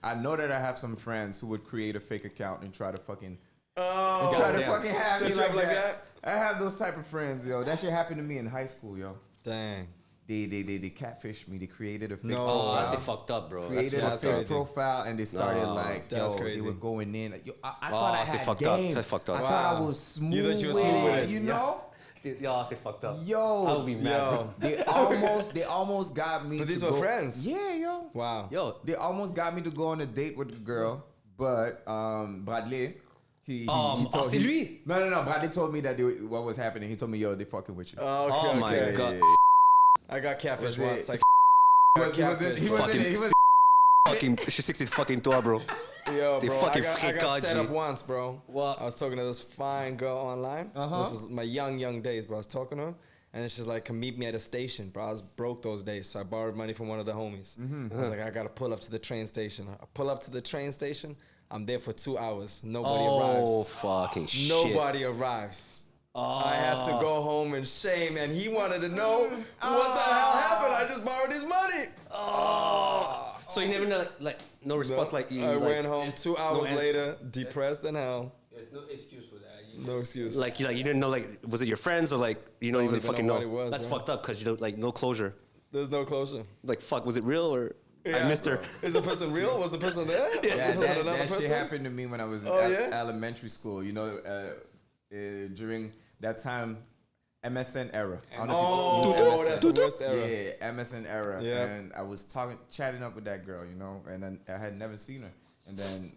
I know that I have some friends who would create a fake account and try to fucking have me like that. I have those type of friends, yo. That shit happened to me in high school, yo. Dang. They catfished me. They created a fake Oh, profile. that's fucked up, bro. Created a fake profile and they started they were going in. Yo, I thought I had game. That's fucked up. I thought I was smooth. You thought you were smooth with it, you know? Yo, I say fucked up. Yo, I would be mad, bro. They almost got me. But these were friends. Yeah, yo. Wow. Yo, They almost got me to go on a date with the girl, but Bradley, he told c'est lui. No. Bradley told me that what was happening. He told me, yo, they fucking with you. Oh my God. I got catfish once. Like, He was fucking, she's 60 fucking toi, bro. yo, They bro, fucking I got set G. up once, bro. What? I was talking to this fine girl online. This is my young days, bro. I was talking to her, and then she's like, come meet me at a station, bro. I was broke those days, so I borrowed money from one of the homies. I was like, I gotta pull up to the train station. I pull up to the train station. I'm there for 2 hours. Nobody Oh, arrives. fucking shit. Nobody arrives. I had to go home in shame, and he wanted to know what the hell happened. I just borrowed his money. So you never know, like, no response, like you. I like, went home 2 hours answer. later, depressed in hell. There's no excuse for that. No excuse. Like you didn't know, like, was it your friends or like you don't even fucking know know? what it was, That's bro. fucked up because you don't like no closure. There's no closure. Like, fuck, was it real or I missed her? Is the person real? Was the person there? Yeah, Was the person that shit happened to me when I was in elementary school. You know, during that time, MSN era. I don't know if you that's the worst era. Yeah, MSN era. Yeah. And I was chatting up with that girl, you know, and then I had never seen her. And then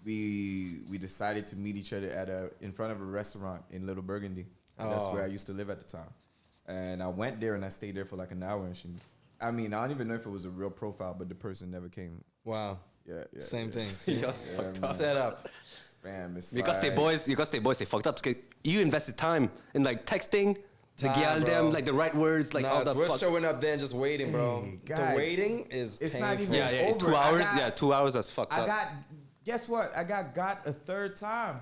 we decided to meet each other in front of a restaurant in Little Burgundy. And that's where I used to live at the time. And I went there and I stayed there for like an hour. And I don't even know if it was a real profile, but the person never came. Wow. Yeah. Same thing. Set up. Man, Because they boys, they fucked up. You invested time in like texting to yell them like the right words, like all it's the worth fuck. showing up there and just waiting, bro. Hey, the guys, waiting is it's painful. not even Yeah, over. 2 hours. 2 hours. That's fucked up. Guess what? I got a third time.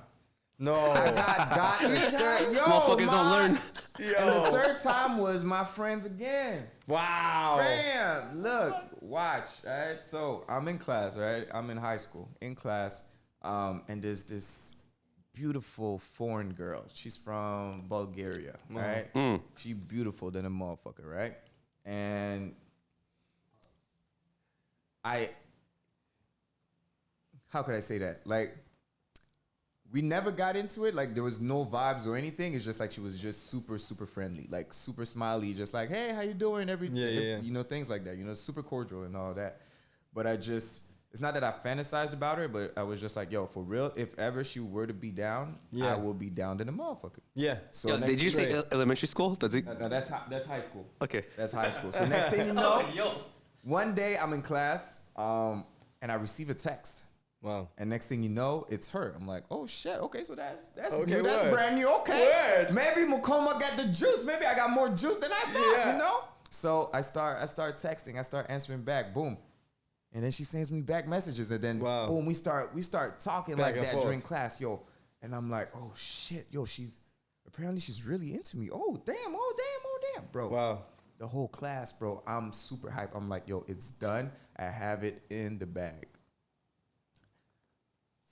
No. I got a third. Yo, Motherfuckers don't learn. And the third time was my friends again. Wow. Bam! Look, watch. All right, so I'm in class. Right, I'm in high school. In class, and there's this beautiful foreign girl. She's from Bulgaria. Right, she beautiful than a motherfucker. Right, and how could I say that? Like, we never got into it. Like, there was no vibes or anything. It's just like she was just super, super friendly. Like, super smiley. Just like, hey, how you doing? You know, things like that. You know, super cordial and all that. But it's not that I fantasized about her, but I was just like, yo, for real, if ever she were to be down, I will be down to the motherfucker. Yeah. So Did you say elementary school? No, that's high school. Okay. That's high school. So next thing you know, one day I'm in class, and I receive a text. Wow. And next thing you know, it's her. I'm like, oh shit, okay, so that's Okay, new, that's word. brand new, okay. Word. Maybe Mukoma got the juice. Maybe I got more juice than I thought, you know? So I start texting, I start answering back, boom. And then she sends me back messages, and then boom, we start talking Back like that forth. during class, yo. And I'm like, oh shit, yo, she's really into me. Oh damn, bro. Wow. The whole class, bro, I'm super hyped. I'm like, yo, it's done. I have it in the bag.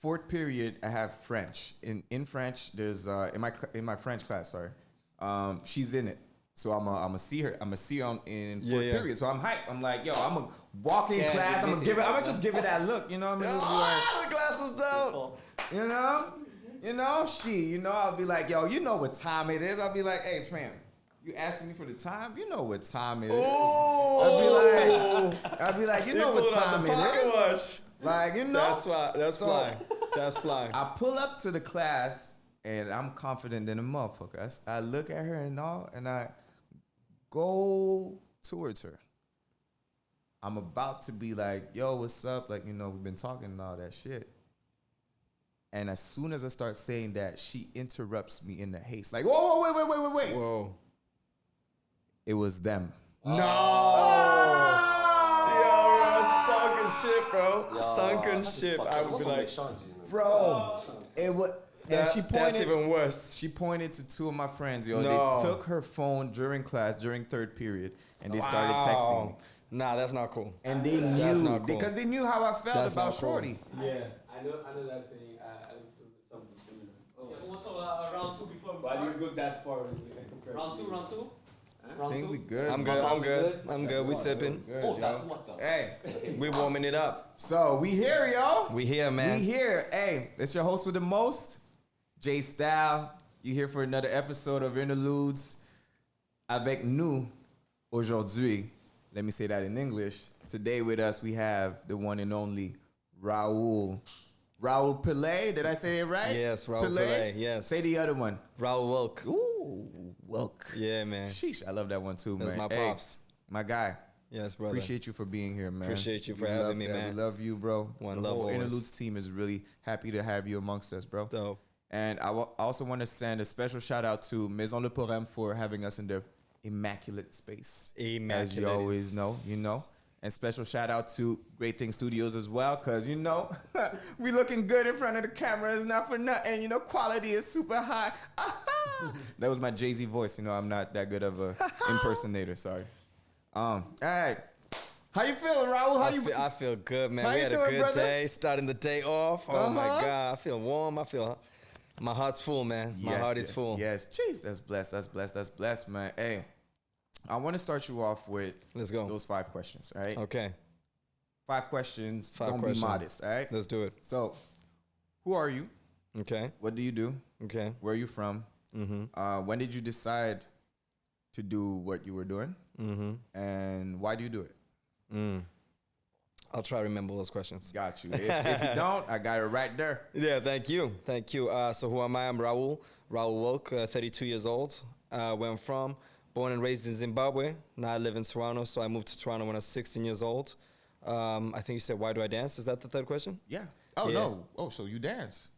Fourth period, I have French. In French, there's in my French class, sorry. She's in it. So I'm gonna see her. I'm gonna see her in fourth period. So I'm hyped. I'm like, yo, I'm gonna walk in class. I'm gonna just give it that look. You know what I mean? The class was down. You know, I'll be like, yo, you know what time it is. I'll be like, hey, fam, you asking me for the time? You know what time it is. I'll be like, you know what time it is. Like, you know. That's fly. I pull up to the class, and I'm confident in a motherfucker. I look at her and all, and I go towards her. I'm about to be like, yo, what's up? Like, you know, we've been talking and all that shit. And as soon as I start saying that, she interrupts me in the haste. Like, whoa, wait. Whoa. It was them. Sunken ship, bro. Sunken ship. I would be like, bro, it was. And she pointed. That's even worse. She pointed to two of my friends, yo. No. They took her phone during class, during third period, and they started texting me. Nah, that's not cool. And they knew because they knew how I felt about Shorty. Yeah, I know that feeling. I feel something similar. Oh. Yeah, what's round 2 before we start? Why do you go that far? Round two. I think we good. I'm good. We sipping. Hey, we warming it up. So we here, yo. We here, man. We here. Hey, it's your host with the most, J Style. You here for another episode of Interludes avec nous aujourd'hui. Let me say that in English. Today with us we have the one and only Raoul Wilke. Did I say it right? Yes, Raoul Wilke. Yes. Say the other one. Raoul Wilke. Ooh, Wilke. Yeah, man. Sheesh, I love that one too, That's man. my pops. My guy. Yes, brother. Appreciate you for being here, man. Appreciate you for having me, man. We love you, bro. One the love whole always. Interludes team is really happy to have you amongst us, bro. Dope. And I also want to send a special shout out to Maison Le Porem for having us in their immaculate space. As you always know, you know. And special shout out to Great Thing Studios as well, because, you know, we looking good in front of the cameras, not for nothing. You know, quality is super high. That was my Jay-Z voice. You know, I'm not that good of a impersonator. Sorry. All right. How you feeling, Raoul? I feel good, man. How We you had a doing, good brother? day, starting the day off. Oh, my God. I feel warm. My heart's full, man. My heart is full. Yes, jeez, that's blessed, man. Hey, I want to start you off with Let's go. those 5 questions, all right? Okay. 5 questions. Don't questions. be modest, all right? Let's do it. So, who are you? Okay. What do you do? Okay. Where are you from? Mm-hmm. When did you decide to do what you were doing? Mm-hmm. And why do you do it? I'll try to remember those questions. Got you. If you don't, I got it right there. Yeah, thank you. So who am I? I'm Raoul Wilke, 32 years old. Where I'm from, born and raised in Zimbabwe. Now I live in Toronto, so I moved to Toronto when I was 16 years old. I think you said, why do I dance? Is that the third question? Yeah. Oh, Yeah. no. Oh, so you dance.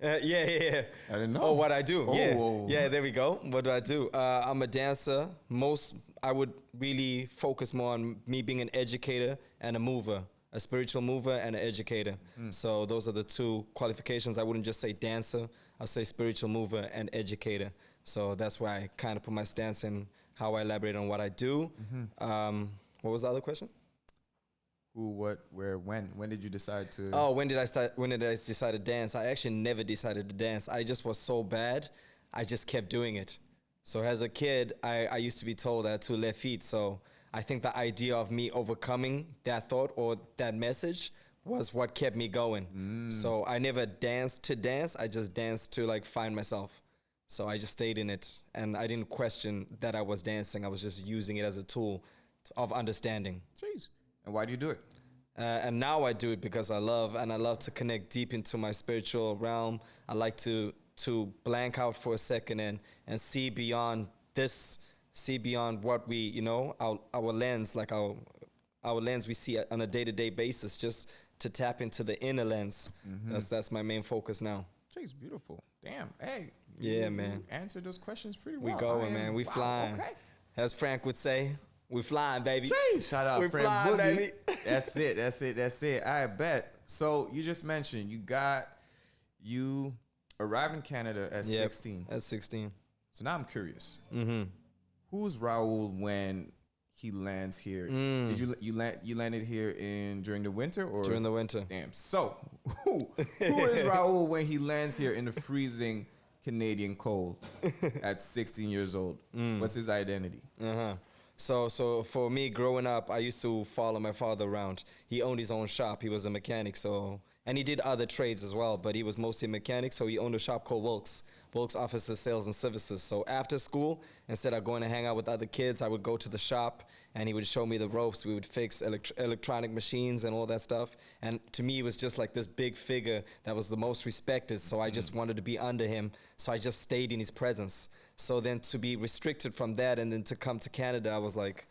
Yeah. I didn't know. Oh, what I do. Oh. Yeah, there we go. What do I do? I'm a dancer. I would really focus more on me being an educator and a mover, a spiritual mover and an educator. So those are the 2 qualifications. I wouldn't just say dancer. I'll say spiritual mover and educator. So that's why I kind of put my stance in how I elaborate on what I do. What was the other question? Who, what, where, when? When did you decide to? Oh, when did I decide to dance? I actually never decided to dance. I just was so bad, I just kept doing it. So as a kid, I used to be told I had 2 left feet. So I think the idea of me overcoming that thought or that message was what kept me going. So I never danced to dance. I just danced to like find myself. So I just stayed in it. And I didn't question that I was dancing. I was just using it as a tool of understanding. Jeez. And why do you do it? And now I do it because I love to connect deep into my spiritual realm. I like to blank out for a second and see beyond this, see beyond what we, you know, our lens, like our lens we see on a day-to-day basis, just to tap into the inner lens. That's my main focus now. Jeez, beautiful. Damn. Hey. Yeah, man. You answered those questions pretty well. We going, man. We flying. Okay. As Frank would say, we flying, baby. Jeez, shout out We friend flying, Boogie. baby. That's it. I bet. So you just mentioned you arrived in Canada at 16. At 16. So now I'm curious. Who's Raoul when he lands here? Did you landed here during the winter or During the winter. Damn. So who is Raoul when he lands here in the freezing Canadian cold at 16 years old? What's his identity? So for me, growing up, I used to follow my father around. He owned his own shop. He was a mechanic, and he did other trades as well, but he was mostly a mechanic, so he owned a shop called Wilkes Offices, Sales and Services. So after school, instead of going to hang out with other kids, I would go to the shop, and he would show me the ropes. We would fix electronic machines and all that stuff. And to me, it was just like this big figure that was the most respected, so I just wanted to be under him, so I just stayed in his presence. So then to be restricted from that and then to come to Canada, I was like,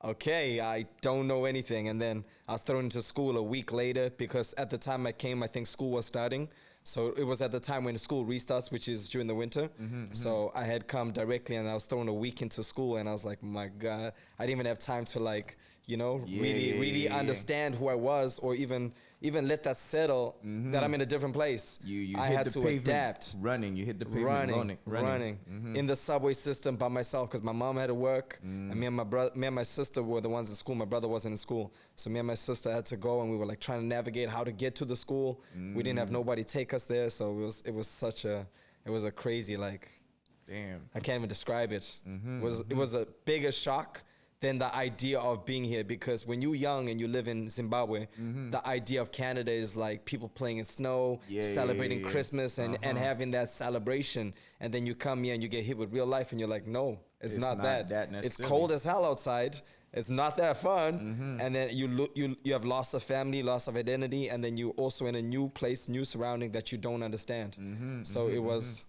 okay, I don't know anything. And then I was thrown into school a week later because at the time I came, I think school was starting. So it was at the time when school restarts, which is during the winter. So I had come directly and I was thrown a week into school and I was like, my God, I didn't even have time to really understand who I was or even even let that settle that I'm in a different place. I had to adapt. Running, you hit the pavement running. In the subway system by myself because my mom had to work, and me and my sister were the ones in school. My brother wasn't in school, so me and my sister had to go, and we were like trying to navigate how to get to the school. We didn't have nobody take us there, so it was a crazy, like, damn, I can't even describe it. It was a bigger shock than the idea of being here, because when you're young and you live in Zimbabwe, the idea of Canada is like people playing in snow, celebrating Christmas and having that celebration, and then you come here and you get hit with real life and you're like, no, it's not that. It's cold as hell outside. It's not that fun. And then you have loss of family, loss of identity, and then you also in a new place, new surrounding that you don't understand. So it was,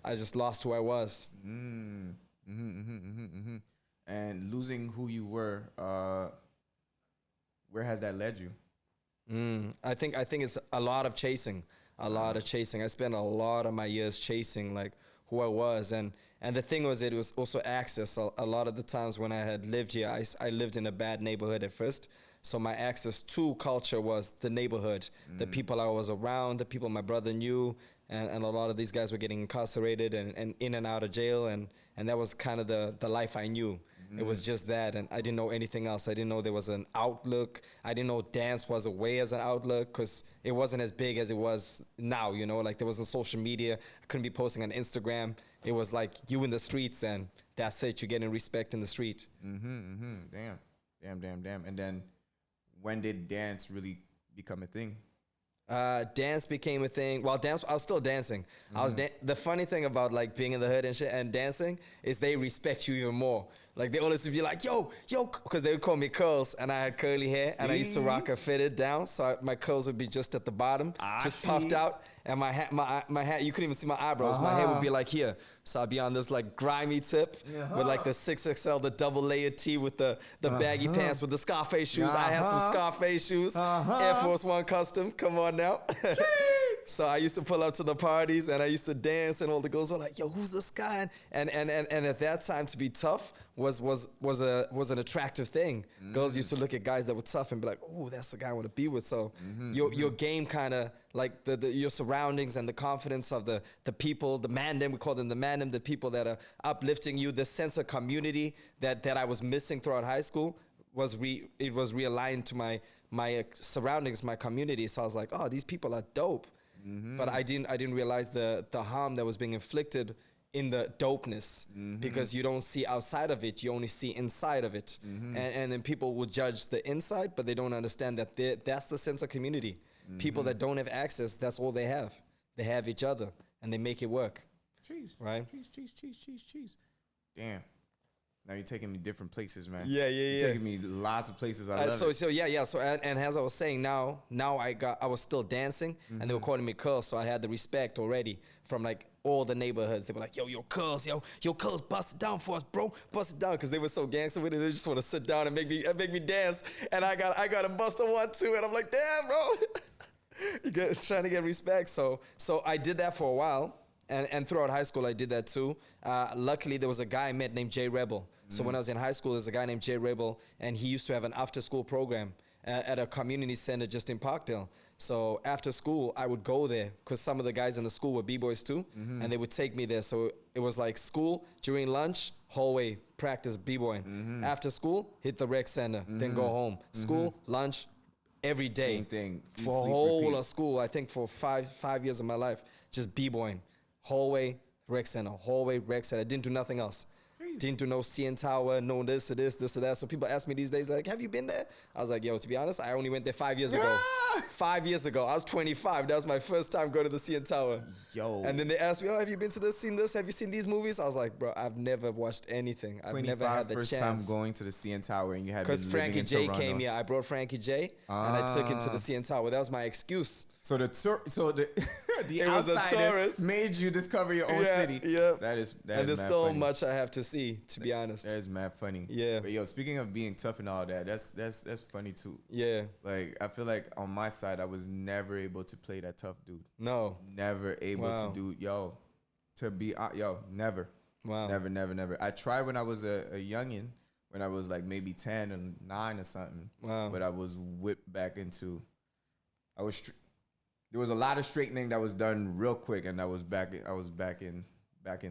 I just lost who I was. And losing who you were, where has that led you? I think it's a lot of chasing. I spent a lot of my years chasing like who I was, and the thing was, it was also access. A lot of the times when I had lived here, I lived in a bad neighborhood at first. So my access to culture was the neighborhood, the people I was around, the people my brother knew, and a lot of these guys were getting incarcerated and in and out of jail, and that was kind of the life I knew. It was just that, and I didn't know anything else. I didn't know there was an outlook. I didn't know dance was a way as an outlook, because it wasn't as big as it was now, you know? Like, there wasn't social media. I couldn't be posting on Instagram. It was like you in the streets, and that's it. You're getting respect in the street. Damn. And then when did dance really become a thing? Dance became a thing. Well, I was still dancing. The funny thing about like being in the hood and shit and dancing is they respect you even more. Like, they always would be like, yo, because they would call me Curls, and I had curly hair, and I used to rock a fitted down, so my curls would be just at the bottom, just puffed out, and my hat, you couldn't even see my eyebrows. My hair would be like here. So I'd be on this like grimy tip with like the 6XL, the double layered tee with the baggy pants with the Scarface shoes. I had some Scarface shoes, Air Force One custom. Come on now. So I used to pull up to the parties and I used to dance, and all the girls were like, yo, who's this guy? And at that time, to be tough was an attractive thing. Girls used to look at guys that were tough and be like, oh, that's the guy I want to be with. So your game kind of like your surroundings and the confidence of the people, the mandem, we call them the mandem, the people that are uplifting you, the sense of community that I was missing throughout high school was realigned to my surroundings, my community. So I was like, oh, these people are dope. But I didn't realize the harm that was being inflicted in the dopeness, because you don't see outside of it, you only see inside of it. And then people will judge the inside, but they don't understand that that's the sense of community. People that don't have access, that's all they have. They have each other, and they make it work. Cheese. Right? Cheese. Damn. Now you're taking me different places, man. Yeah. You're taking me lots of places. I love it. So yeah. So and as I was saying, now I was still dancing, and they were calling me Curls, so I had the respect already from like all the neighborhoods. They were like, yo, Curls, Curls, bust it down for us, bro, bust it down, because they were so gangster with it. They just want to sit down and make me dance, and I got a bust on one too, and I'm like, damn, bro, trying to get respect. So I did that for a while. And throughout high school, I did that too. Luckily, there was a guy I met named Jay Rebel. So when I was in high school, there's a guy named Jay Rebel, and he used to have an after-school program at a community center just in Parkdale. So after school, I would go there because some of the guys in the school were B-boys too, and they would take me there. So it was like school, during lunch, hallway, practice B-boying. After school, hit the rec center, then go home. School, lunch, every day. Same thing. For a whole of school, I think for five years of my life, just B-boying. Hallway, rec center, hallway, rec center. I didn't do nothing else. Jeez. Didn't do no CN Tower, no this or that. So people ask me these days, like, have you been there? I was like, yo, to be honest, I only went there 5 years ago. 5 years ago. I was 25. That was my first time going to the CN Tower. Yo. And then they asked me, oh, have you been to this, seen this? Have you seen these movies? I was like, bro, I've never watched anything. I've never had the first chance. Time going to the CN Tower, and you had been living in Because Frankie J Toronto. came here. I brought Frankie J, and I took him to the CN Tower. That was my excuse. So the outsider made you discover your own city. Yeah. That is and there's still much I have to see, to be honest. That is mad funny. Yeah. But yo, speaking of being tough and all that, that's funny too. Yeah. Like, I feel like on my side, I was never able to play that tough dude. No. Never able to do never. Wow. Never. I tried when I was a youngin', when I was like maybe 10 or 9 or something. Wow. But I was whipped back into there was a lot of straightening that was done real quick, and I was back in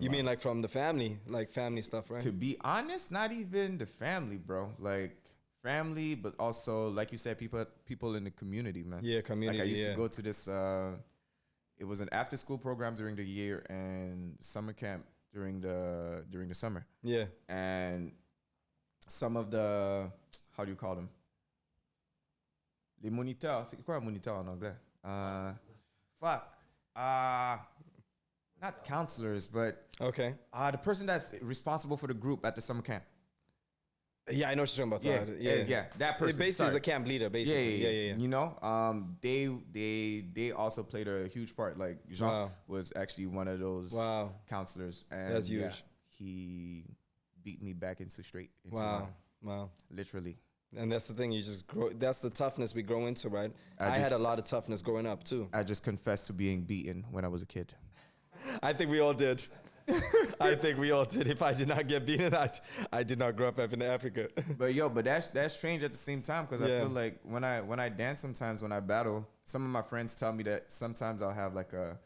You mean like from the family, like family stuff, right? To be honest, not even the family, bro. Like family, but also, like you said, people in the community, man. Yeah, community. Like I used to go to this. It was an after school program during the year and summer camp during the summer. Yeah. And some of the, how do you call them? Les moniteurs. C'est quoi un moniteur en anglais? Not counselors, but okay. The person that's responsible for the group at the summer camp. Yeah, I know what you're talking about. Yeah, that person. It basically is the camp leader, basically. Yeah. You know, they also played a huge part. Like Jean was actually one of those counselors, and that's huge. Yeah, he beat me back into straight. Wow. Literally. And that's the thing, you just grow. That's the toughness we grow into, right? I had a lot of toughness growing up too. I just confessed to being beaten when I was a kid. I think we all did. If I did not get beaten, I did not grow up in Africa. But that's strange at the same time, because I feel like when I dance, sometimes when I battle, some of my friends tell me that sometimes I'll have like a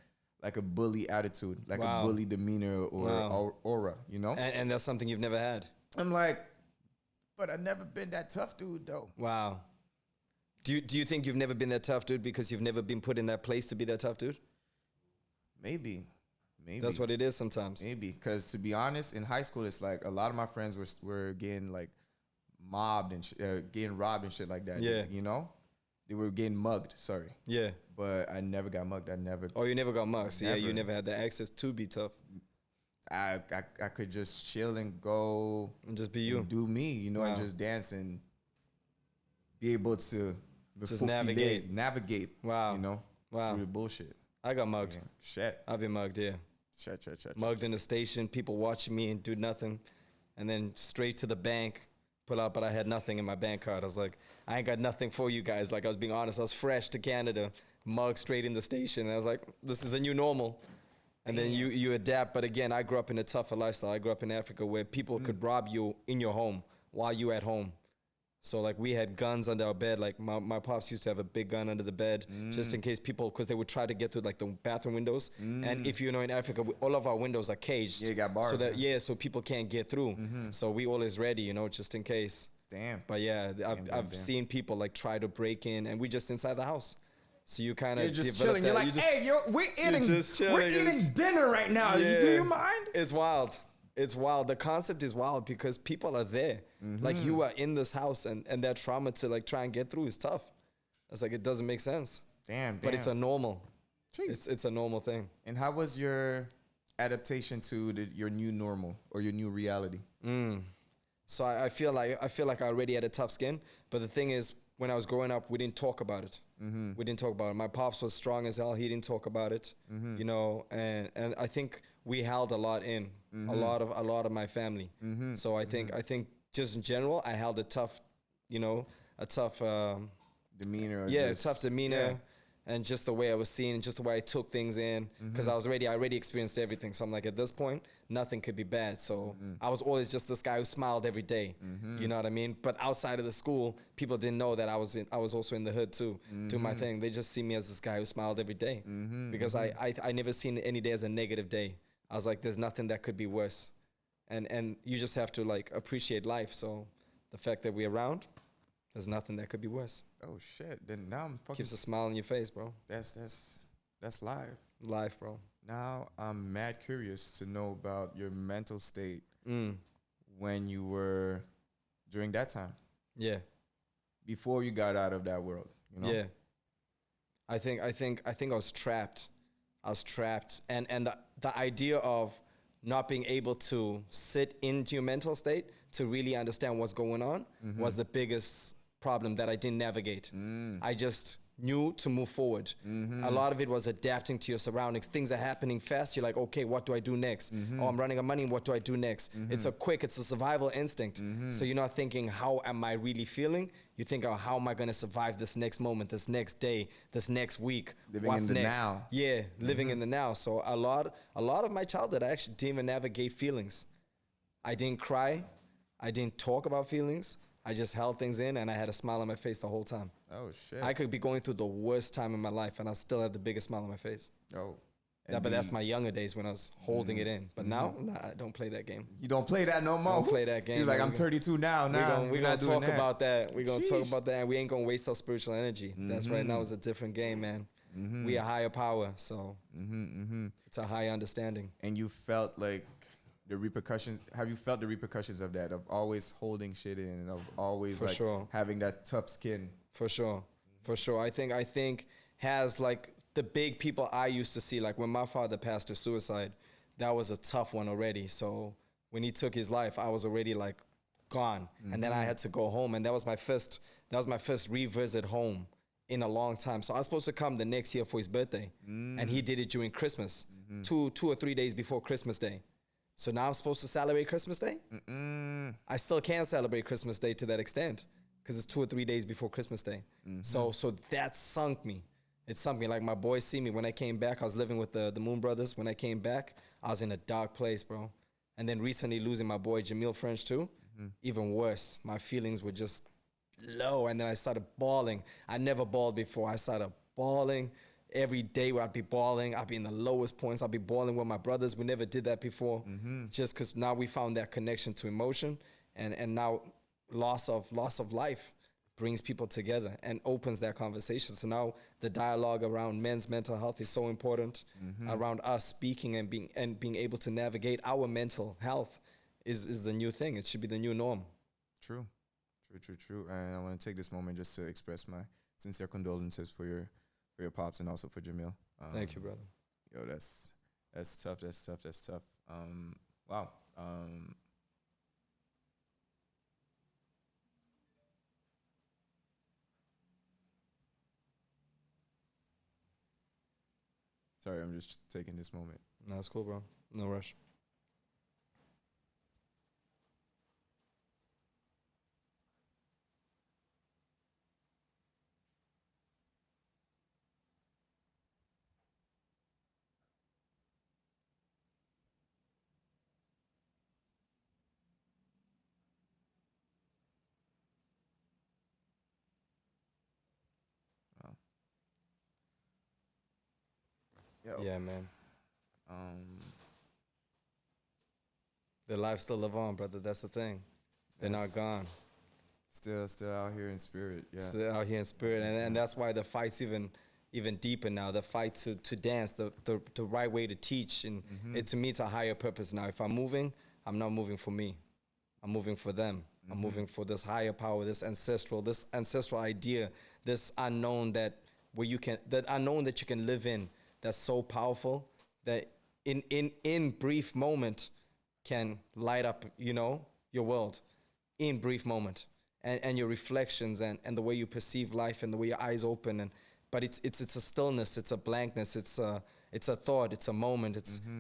bully attitude, like a bully demeanor or aura, you know? And that's something you've never had. I'm like, but I've never been that tough dude though. Wow. Do you think you've never been that tough dude because you've never been put in that place to be that tough dude? Maybe. That's what it is sometimes. Maybe, because to be honest, in high school, it's like a lot of my friends were getting like mobbed and getting robbed and shit like that. Yeah. You know? They were getting mugged, sorry. Yeah. But I never got mugged. Oh, you never got mugged. So yeah, you never had the access to be tough. I could just chill and go. And just be you. And do me, you know, and just dance and be able to just navigate. Wow. You know? Wow. Through the bullshit. I got mugged. Yeah. Shit. I've been mugged, yeah. Shit. Mugged in the station, people watching me and do nothing. And then straight to the bank, pull out, but I had nothing in my bank card. I was like, I ain't got nothing for you guys. Like, I was being honest. I was fresh to Canada, mugged straight in the station. And I was like, this is the new normal. And then you adapt. But again, I grew up in a tougher lifestyle. I grew up in Africa where people could rob you in your home while you at home. So like we had guns under our bed. Like my pops used to have a big gun under the bed just in case people, because they would try to get through like the bathroom windows. And if you know in Africa, all of our windows are caged. Yeah, you got bars. So that so people can't get through. So we always ready, you know, just in case. Damn. But yeah, I've seen people like try to break in, and we just inside the house. So you kind of just chilling. You're like, hey, we're eating dinner right now. Yeah. Do you mind? It's wild. It's wild. The concept is wild because people are there. Like you are in this house, and that trauma to like try and get through is tough. It's like it doesn't make sense. Damn. But it's a normal. Jeez. It's a normal thing. And how was your adaptation to your new normal or your new reality? So I feel like I already had a tough skin. But the thing is, when I was growing up, we didn't talk about it. We didn't talk about it. My pops was strong as hell. He didn't talk about it. You know, and I think we held a lot in. A lot of my family. So I think just in general, I held a tough demeanor. Tough demeanor. Yeah. And just the way I was seen, and just the way I took things in, because I already experienced everything. So I'm like, at this point, nothing could be bad. So I was always just this guy who smiled every day. You know what I mean? But outside of the school, people didn't know that I was also in the hood too, doing my thing. They just see me as this guy who smiled every day, because I never seen any day as a negative day. I was like, there's nothing that could be worse, and you just have to like appreciate life. So the fact that we're around, there's nothing that could be worse. Oh shit! Then now I'm fucking. Keeps a smile on your face, bro. That's live. Life, bro. Now I'm mad curious to know about your mental state when you were during that time. Yeah. Before you got out of that world, you know. Yeah. I think I was trapped. And the idea of not being able to sit into your mental state to really understand what's going on was the biggest problem that I didn't navigate. I just knew to move forward. A lot of it was adapting to your surroundings. Things are happening fast. You're like, okay, what do I do next? Oh, I'm running out of money. What do I do next? It's a survival instinct. So you're not thinking, how am I really feeling? You think, oh, how am I going to survive this next moment, this next day, this next week? What's in the now. Yeah, living in the now. So a lot of my childhood, I actually didn't even navigate feelings. I didn't cry. I didn't talk about feelings. I just held things in, and I had a smile on my face the whole time. Oh, shit. I could be going through the worst time in my life, and I still have the biggest smile on my face. Oh. But that's my younger days when I was holding it in. But now, I don't play that game. You don't play that no more? Don't play that game. He's like, I'm 32 now. We're going to talk about that. We're going to talk about that, and we ain't going to waste our spiritual energy. That's right now is a different game, man. We a higher power, so it's a higher understanding. And you felt like the repercussions, have you felt the repercussions of that, of always holding shit in and of always having that tough skin? For sure. I think has like the big people I used to see, like when my father passed to suicide, that was a tough one already. So when he took his life, I was already like gone. And then I had to go home, and that was my first revisit home in a long time. So I was supposed to come the next year for his birthday, and he did it during Christmas, 2 or 3 days before Christmas Day. So now I'm supposed to celebrate Christmas Day? I still can't celebrate Christmas Day to that extent because it's 2 or 3 days before Christmas Day. So that sunk me. It sunk me. Like my boys see me. When I came back, I was living with the Moon Brothers. When I came back, I was in a dark place, bro. And then recently losing my boy Jahmil French too, even worse. My feelings were just low. And then I started bawling. I never bawled before. I started bawling. Every day where I'd be bawling, I'd be in the lowest points. I'd be bawling with my brothers. We never did that before. Just because now we found that connection to emotion, and now loss of life brings people together and opens that conversation. So now the dialogue around men's mental health is so important. Around us speaking and being able to navigate our mental health is the new thing. It should be the new norm. True. And I want to take this moment just to express my sincere condolences for your pops and also for Jahmil. Thank you, brother. Yo, that's tough. Wow. Sorry, I'm just taking this moment. No, it's cool, bro. No rush. Yo. Yeah, man. Their lives still live on, brother. That's the thing. They're not gone. Still out here in spirit. Yeah. Still out here in spirit, and that's why the fight's even deeper now. The fight to dance, the right way to teach, and to me, it's a higher purpose now. If I'm moving, I'm not moving for me. I'm moving for them. I'm moving for this higher power, this ancestral idea, this unknown that you can live in. That's so powerful that in brief moment can light up, your world in brief moment, and your reflections and the way you perceive life and the way your eyes open. But it's a stillness, it's a blankness, it's a thought, it's a moment.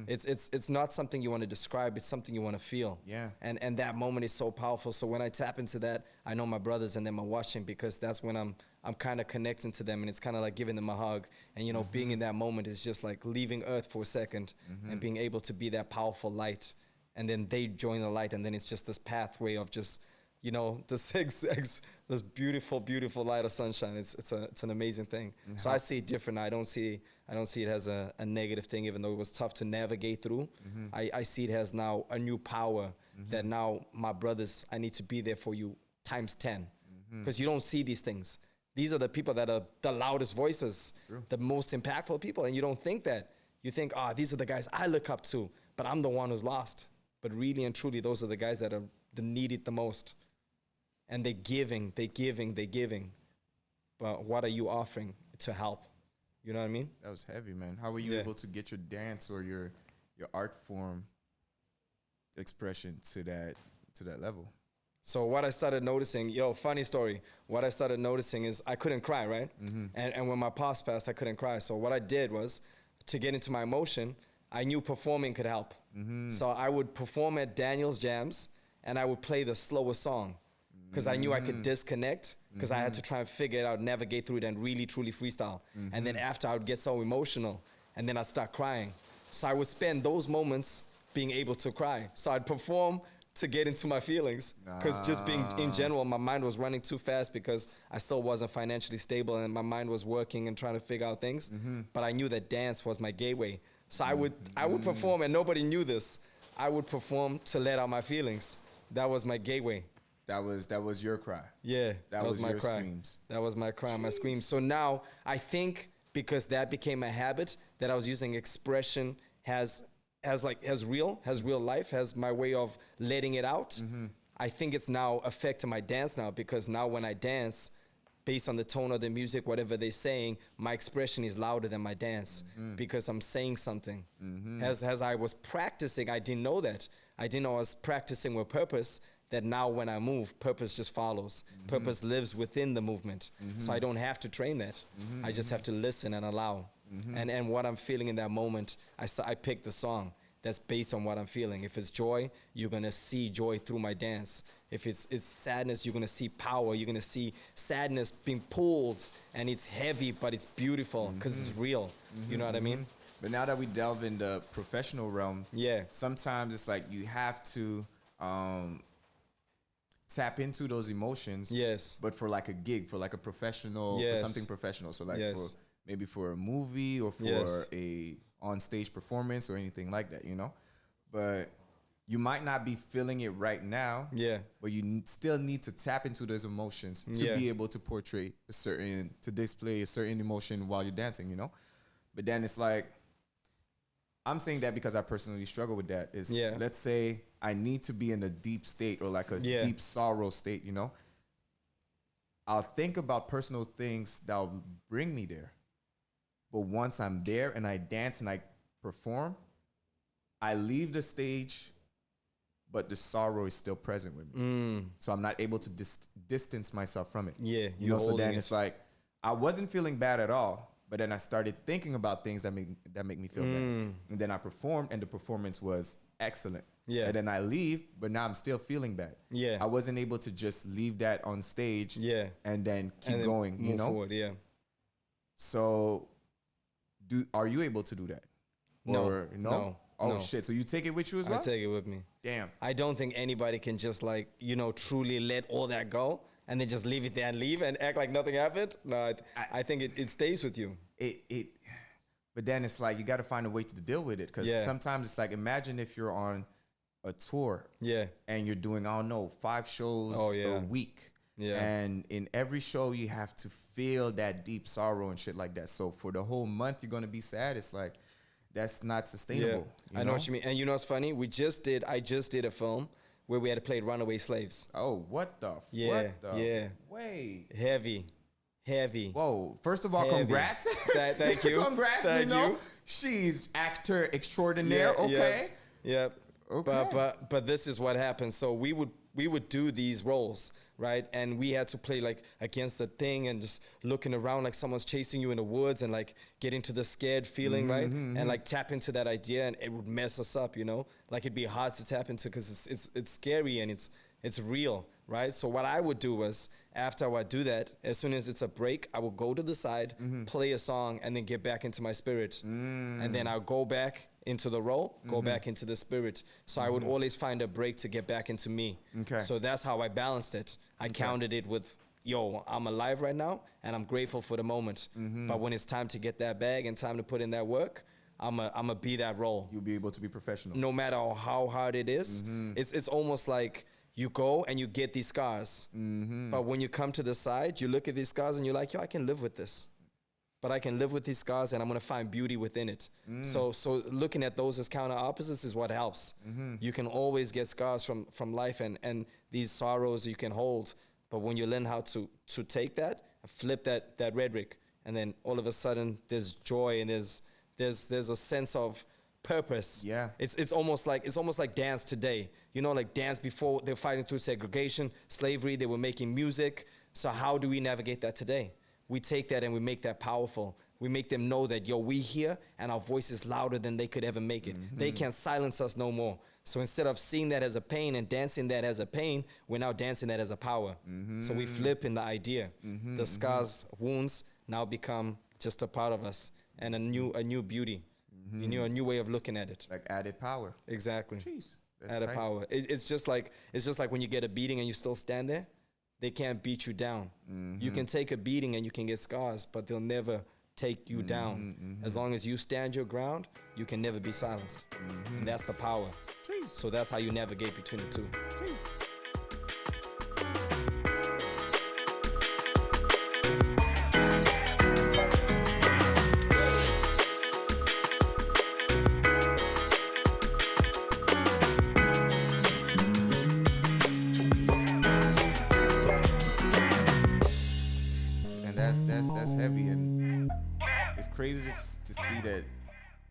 It's not something you want to describe. It's something you want to feel. Yeah. And that moment is so powerful. So when I tap into that, I know my brothers and them are watching, because that's when I'm kind of connecting to them, and it's kind of like giving them a hug. And being in that moment is just like leaving Earth for a second and being able to be that powerful light. And then they join the light, and then it's just this pathway of just this beautiful, beautiful light of sunshine. It's an amazing thing. So I see it different. I don't see it as a negative thing, even though it was tough to navigate through. I see it as now a new power that now, my brothers, I need to be there for you times 10, because you don't see these things. These are the people that are the loudest voices, the most impactful people, and you don't think that. You think, these are the guys I look up to, but I'm the one who's lost. But really and truly, those are the guys that are need it the most. And they're giving. But what are you offering to help? You know what I mean? That was heavy, man. How were you able to get your dance or your art form expression to that level? So what I started noticing, funny story. What I started noticing is I couldn't cry, right? And when my pops passed, I couldn't cry. So what I did was, to get into my emotion, I knew performing could help. So I would perform at Daniel's jams, and I would play the slower song, because I knew I could disconnect, because I had to try and figure it out, navigate through it, and really, truly freestyle. And then after, I would get so emotional, and then I'd start crying. So I would spend those moments being able to cry. So I'd perform to get into my feelings. Because just being in general, my mind was running too fast because I still wasn't financially stable and my mind was working and trying to figure out things. But I knew that dance was my gateway. So I would perform, and nobody knew this. I would perform to let out my feelings. That was my gateway. That was your cry. Yeah, that was my your cry. screams. That was my cry, my screams. So now I think because that became a habit that I was using expression has real life, has my way of letting it out. I think it's now affecting my dance now, because now when I dance, based on the tone of the music, whatever they're saying, my expression is louder than my dance because I'm saying something. As I was practicing, I didn't know that. I didn't know I was practicing with purpose, that now when I move, purpose just follows. Purpose lives within the movement. So I don't have to train that. I just have to listen and allow. And what I'm feeling in that moment, I pick the song that's based on what I'm feeling. If it's joy, you're gonna see joy through my dance. If it's sadness, you're gonna see power. You're gonna see sadness being pulled, and it's heavy, but it's beautiful because it's real. You know what I mean? But now that we delve in the professional realm, sometimes it's like you have to tap into those emotions. Yes. But for like a gig, for like a professional, for something professional. So like for maybe for a movie or for a on-stage performance or anything like that, you know? But you might not be feeling it right now. Yeah. But you still need to tap into those emotions to be able to portray to display a certain emotion while you're dancing, you know? But then it's like, I'm saying that because I personally struggle with that. Let's say I need to be in a deep state or like a deep sorrow state, you know? I'll think about personal things that will bring me there. But once I'm there and I dance and I perform, I leave the stage, but the sorrow is still present with me. So I'm not able to distance myself from it. Yeah. You know, so then it's like, I wasn't feeling bad at all, but then I started thinking about things that make me feel bad. And then I performed, and the performance was excellent. Yeah. And then I leave, but now I'm still feeling bad. Yeah. I wasn't able to just leave that on stage and then keep going, you know? Forward, yeah. So are you able to do that? Or, no? Oh, shit. So you take it with you as well? I take it with me. Damn. I don't think anybody can just like, you know, truly let all that go and then just leave it there and leave and act like nothing happened. No, I think it stays with you. But then it's like, you got to find a way to deal with it. Because sometimes it's like, imagine if you're on a tour and you're doing, I don't know, 5 shows a week. Yeah. And in every show, you have to feel that deep sorrow and shit like that. So for the whole month, you're going to be sad. It's like, that's not sustainable. I know what you mean. And you know what's funny? I just did a film where we had to play runaway slaves. Oh, what the? Way. Heavy. Whoa. First of all, congrats. Thank you. Congrats, Thank you. She's actor extraordinaire. Okay. Yep. Okay. But this is what happened. So we would do these roles, right? And we had to play like against a thing and just looking around like someone's chasing you in the woods and like get into the scared feeling, right? And like tap into that idea, and it would mess us up, you know? Like it'd be hard to tap into because it's scary and it's real, right? So what I would do was, after I would do that, as soon as it's a break, I would go to the side, play a song, and then get back into my spirit. And then I'll go back into the role, go back into the spirit. So I would always find a break to get back into me. Okay. So that's how I balanced it. I counted it with, yo, I'm alive right now, and I'm grateful for the moment. But when it's time to get that bag and time to put in that work, I'm a be that role. You'll be able to be professional. No matter how hard it is. It's almost like you go and you get these scars. But when you come to the side, you look at these scars and you're like, yo, I can live with this. But I can live with these scars and I'm gonna find beauty within it. So looking at those as counter opposites is what helps. You can always get scars from life and these sorrows you can hold. But when you learn how to take that, flip that rhetoric, and then all of a sudden there's joy and there's a sense of purpose. Yeah. It's almost like dance today. You know, like dance before they're fighting through segregation, slavery, they were making music. So how do we navigate that today? We take that and we make that powerful. We make them know that, yo, we here and our voice is louder than they could ever make it. They can't silence us no more. So instead of seeing that as a pain and dancing that as a pain, we're now dancing that as a power. So we flip in the idea. The scars, wounds now become just a part of us and a new beauty. A new way of looking at it. Like added power. Exactly. Jeez. At a power. It's just like when you get a beating and you still stand there, they can't beat you down. You can take a beating and you can get scars, but they'll never take you down. As long as you stand your ground, you can never be silenced. And that's the power. Jeez. So that's how you navigate between the two. Jeez. That's heavy, and it's crazy to see that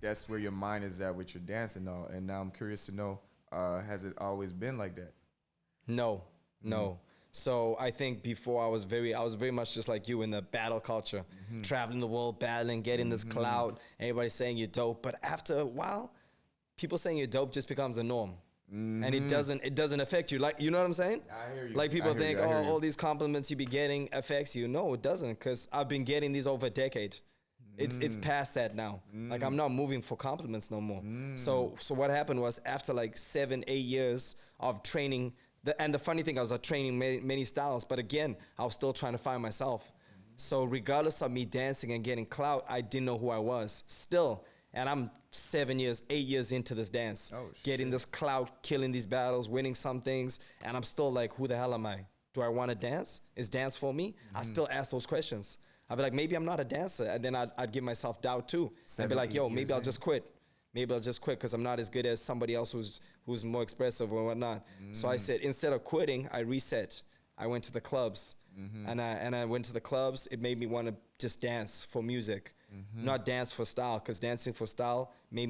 that's where your mind is at with your dance and all. And now I'm curious to know, has it always been like that? No. So I think before I was very much just like you in the battle culture, traveling the world, battling, getting this clout, everybody saying you're dope. But after a while, people saying you're dope just becomes the norm. And it doesn't affect you. Like, you know what I'm saying? I hear you. Like people think, all these compliments you be getting affects you. No, it doesn't, because I've been getting these over a decade. It's past that now. Like, I'm not moving for compliments no more. So what happened was, after like 7-8 years of training, and the funny thing, I was training many styles, but again, I was still trying to find myself. So regardless of me dancing and getting clout, I didn't know who I was still. And I'm 8 years into this dance, getting this clout, killing these battles, winning some things. And I'm still like, who the hell am I? Do I want to dance? Is dance for me? I still ask those questions. I'd be like, maybe I'm not a dancer. And then I'd give myself doubt too. I'd be like, yo, maybe I'll just quit. Maybe I'll just quit because I'm not as good as somebody else who's more expressive or whatnot. So I said, instead of quitting, I reset. I went to the clubs. And I went to the clubs. It made me want to just dance for music. Not dance for style, because dancing for style didn't make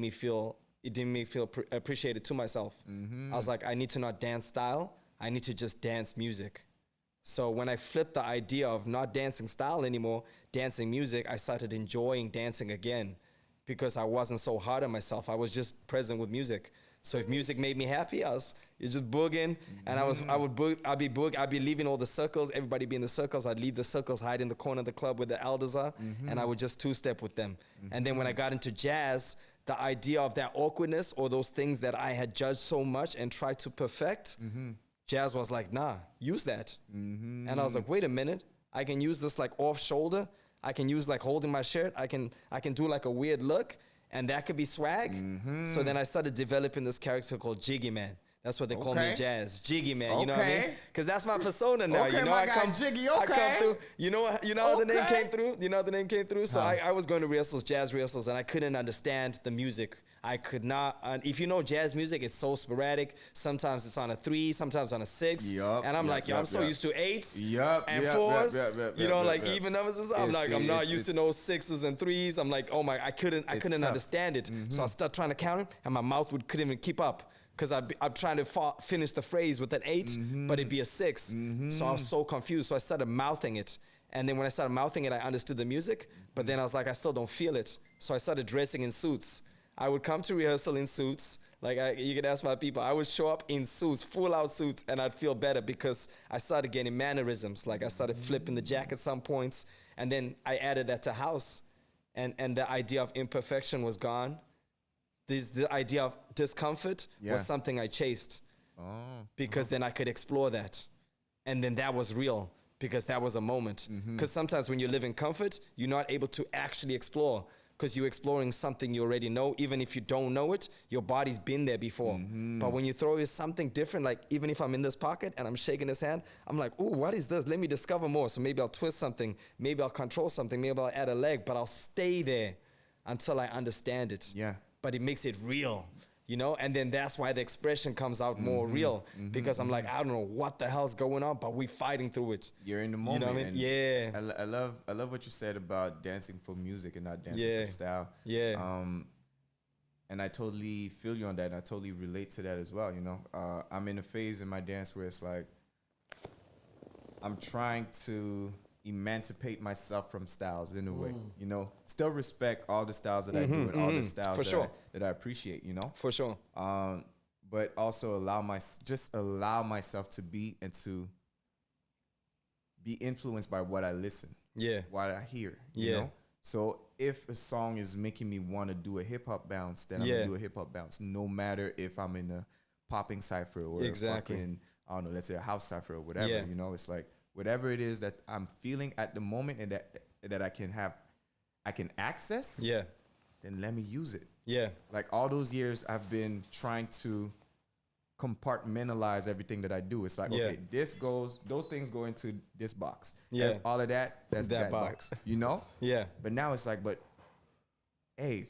me feel appreciated to myself. I was like, I need to not dance style, I need to just dance music. So when I flipped the idea of not dancing style anymore, dancing music, I started enjoying dancing again, because I wasn't so hard on myself. I was just present with music. So if music made me happy, you're just booging, and I'd be leaving all the circles, everybody be in the circles, I'd leave the circles, hide in the corner of the club where the elders are, and I would just two-step with them. And then when I got into jazz, the idea of that awkwardness or those things that I had judged so much and tried to perfect, jazz was like, nah, use that. And I was like, wait a minute, I can use this like off shoulder, I can use like holding my shirt, I can do like a weird look, and that could be swag. So then I started developing this character called Jiggy Man. That's what they call me in jazz. Jiggy Man, you know what I mean? Because that's my persona now. Okay, you know, my guy Jiggy, I come through. You know how the name came through? You know how the name came through? So I was going to rehearsals, jazz rehearsals, and I couldn't understand the music. I could not. If you know jazz music, it's so sporadic. Sometimes it's on a 3, sometimes on a 6. And I'm like, I'm so used to 8s and 4s. You know, like even numbers. I'm like, I'm not used to no 6s and 3s. I'm like, oh my, I couldn't understand it. So I started trying to count it, and my mouth couldn't even keep up. Because I'm trying to finish the phrase with an 8, but it'd be a 6. So I was so confused. So I started mouthing it. And then when I started mouthing it, I understood the music. But then I was like, I still don't feel it. So I started dressing in suits. I would come to rehearsal in suits. Like, you can ask my people. I would show up in suits, full-out suits, and I'd feel better because I started getting mannerisms. Like, I started flipping the jacket at some points. And then I added that to house. And the idea of imperfection was gone. The idea of discomfort was something I chased because then I could explore that. And then that was real because that was a moment. Because sometimes when you live in comfort, you're not able to actually explore because you're exploring something you already know. Even if you don't know it, your body's been there before. But when you throw in something different, like even if I'm in this pocket and I'm shaking his hand, I'm like, ooh, what is this? Let me discover more. So maybe I'll twist something. Maybe I'll control something. Maybe I'll add a leg, but I'll stay there until I understand it. But it makes it real, you know? And then that's why the expression comes out more real because I'm like, I don't know what the hell's going on, but we're fighting through it. You're in the moment. You know what I mean? I love what you said about dancing for music and not dancing for style. And I totally feel you on that, and I totally relate to that as well, you know? I'm in a phase in my dance where it's like, I'm trying to emancipate myself from styles in a way, you know, still respect all the styles that I do and all the styles that I appreciate, you know, for sure. But also allow myself to be and to be influenced by what I listen, what I hear, you know. So if a song is making me want to do a hip hop bounce, then I'm gonna do a hip hop bounce, no matter if I'm in a popping cipher or Exactly. a fucking, I don't know, let's say a house cipher or whatever. Yeah. You know, it's like whatever it is that I'm feeling at the moment and that I can access. Yeah. Then let me use it. Yeah. Like all those years, I've been trying to compartmentalize everything that I do. It's like, okay, those things go into this box. Yeah. And all of that's that box. You know? Yeah. But now it's like, hey,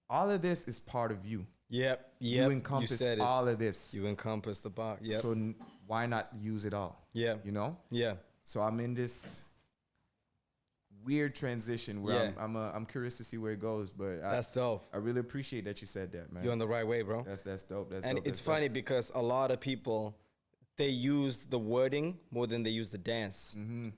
all of this is part of you. Yep. You encompass all of this. You encompass the box. Yep. So why not use it all? Yeah. You know? Yeah. So I'm in this weird transition where I'm curious to see where it goes, but that's dope. I really appreciate that you said that, man. You're on the right way, bro. That's dope. And it's funny because a lot of people, they use the wording more than they use the dance,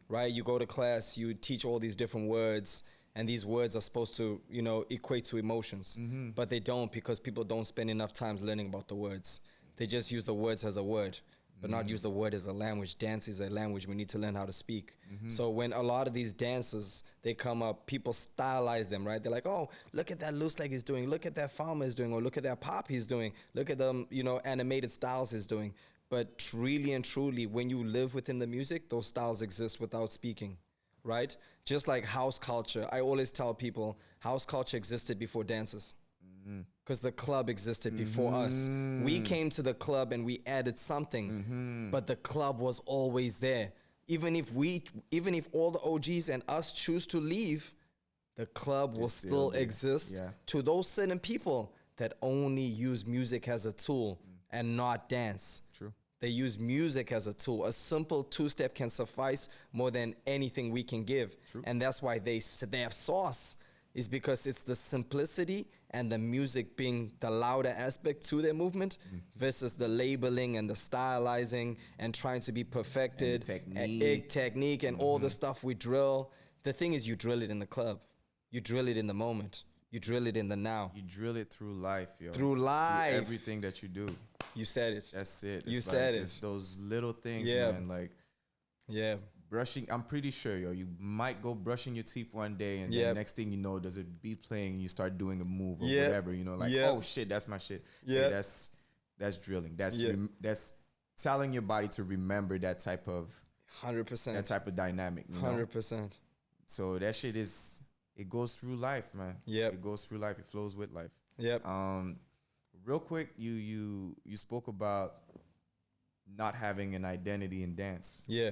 right? You go to class, you teach all these different words, and these words are supposed to, you know, equate to emotions, but they don't because people don't spend enough time learning about the words. They just use the words as a word, but not use the word as a language. Dance is a language. We need to learn how to speak. So when a lot of these dances, they come up, people stylize them, right? They're like, oh, look at that loose leg he's doing. Look at that farmer is doing, or look at that pop he's doing. Look at the, you know, animated styles he's doing. But really and truly, when you live within the music, those styles exist without speaking, right? Just like house culture. I always tell people, house culture existed before dances. Because the club existed before us. We came to the club and we added something, but the club was always there. Even if all the OGs and us choose to leave, the club will still exist to those certain people that only use music as a tool and not dance. True. They use music as a tool. A simple two-step can suffice more than anything we can give. True. And that's why they have sauce, is because it's the simplicity and the music being the louder aspect to their movement versus the labeling and the stylizing and trying to be perfected. And the technique and all the stuff we drill. The thing is, you drill it in the club. You drill it in the moment. You drill it in the now. You drill it through life, yo. Through life. Through everything that you do. You said it. That's it. You said it. It's those little things, man. Like, brushing, I'm pretty sure, yo, you might go brushing your teeth one day and then next thing you know, there's a beat playing and you start doing a move or whatever, you know, like, oh shit, that's my shit. Yeah. Hey, that's drilling. That's telling your body to remember that type of 100%. That type of dynamic, you know? 100%. So that shit it goes through life, man. Yep. It goes through life. It flows with life. Yep. Real quick, you spoke about not having an identity in dance. Yeah.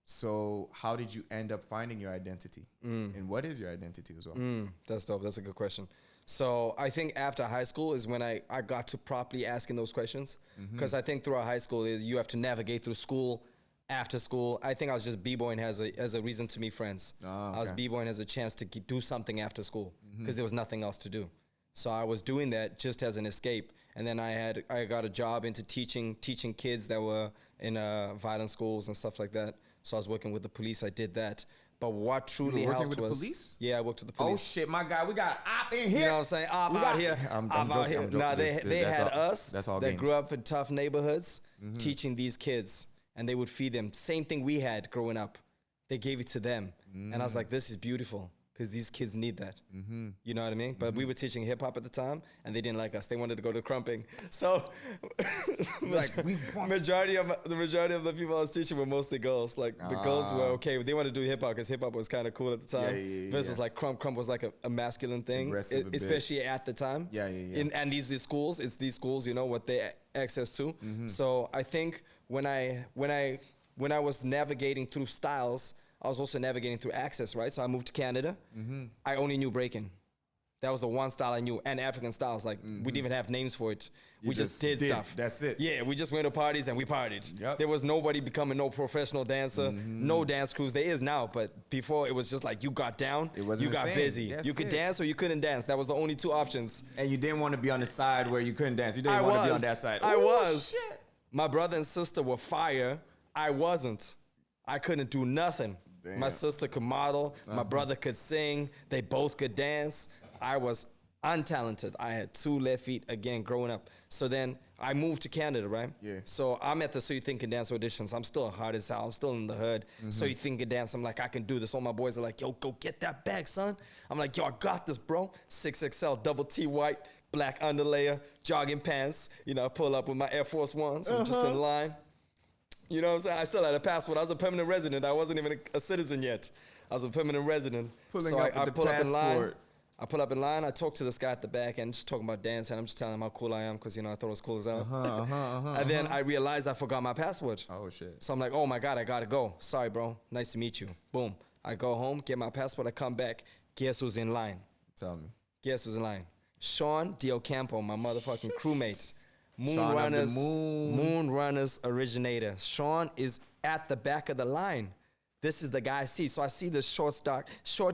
So how did you end up finding your identity? And what is your identity as well? That's dope. That's a good question. So I think after high school is when I got to properly asking those questions. Because I think throughout high school is you have to navigate through school, after school. I think I was just b-boying as a reason to meet friends. I was b-boying as a chance to do something after school because there was nothing else to do. So I was doing that just as an escape. And then I got a job into teaching kids that were in violent schools and stuff like that. So I was working with the police. I did that. But what truly helped was... working with the police? Yeah, I worked with the police. Oh, shit, my guy. We got op in here. You know what I'm saying? Op out here. I'm out joking, here. I'm joking. Nah, they had us that games. Grew up in tough neighborhoods teaching these kids. And they would feed them. Same thing we had growing up. They gave it to them. And I was like, this is beautiful. Because these kids need that. You know what I mean? But we were teaching hip hop at the time, and they didn't like us. They wanted to go to crumping. So, the majority of the people I was teaching were mostly girls. Like the girls were okay. They wanted to do hip hop because hip hop was kind of cool at the time. Versus like crump was like a masculine thing, especially at the time. And these schools, it's these schools, you know what they access to. So I think when I was navigating through styles, I was also navigating through access, right? So I moved to Canada. I only knew breaking. That was the one style I knew. And African styles. Like, we didn't even have names for it. We just did stuff. That's it. Yeah, we just went to parties and we partied. Yep. There was nobody becoming no professional dancer, no dance crews. There is now, but before it was just like you got down, you got busy. That's you could dance or you couldn't dance. That was the only two options. And you didn't want to be on the side where you couldn't dance. You didn't want to be on that side. I was. Shit. My brother and sister were fire. I wasn't. I couldn't do nothing. Damn. My sister could model. My brother could sing. They both could dance. I was untalented. I had 2 left feet again growing up. So then I moved to Canada, right? Yeah. So I'm at the So You Think Can Dance auditions. I'm still hard as hell. I'm still in the hood. So You Think Can Dance. I'm like, I can do this. All my boys are like, yo, go get that bag, son. I'm like, yo, I got this, bro. 6XL, double T white, black underlayer, jogging pants. You know, I pull up with my Air Force Ones. I'm just in line. You know what I'm saying? I still had a passport. I was a permanent resident. I wasn't even a citizen yet. I was a permanent resident. Pulling up with the pull passport. up in line. I pull up in line. I talk to this guy at the back and just talking about dance. And I'm just telling him how cool I am because, you know, I thought it was cool as hell. And then I realized I forgot my passport. Oh, shit. So I'm like, oh, my God, I got to go. Sorry, bro. Nice to meet you. Boom. I go home, get my passport. I come back. Guess who's in line? Tell me. Guess who's in line? Sean Diocampo, my motherfucking crewmate. Moon Runners originator. Sean is at the back of the line. This is the guy I see. So I see this short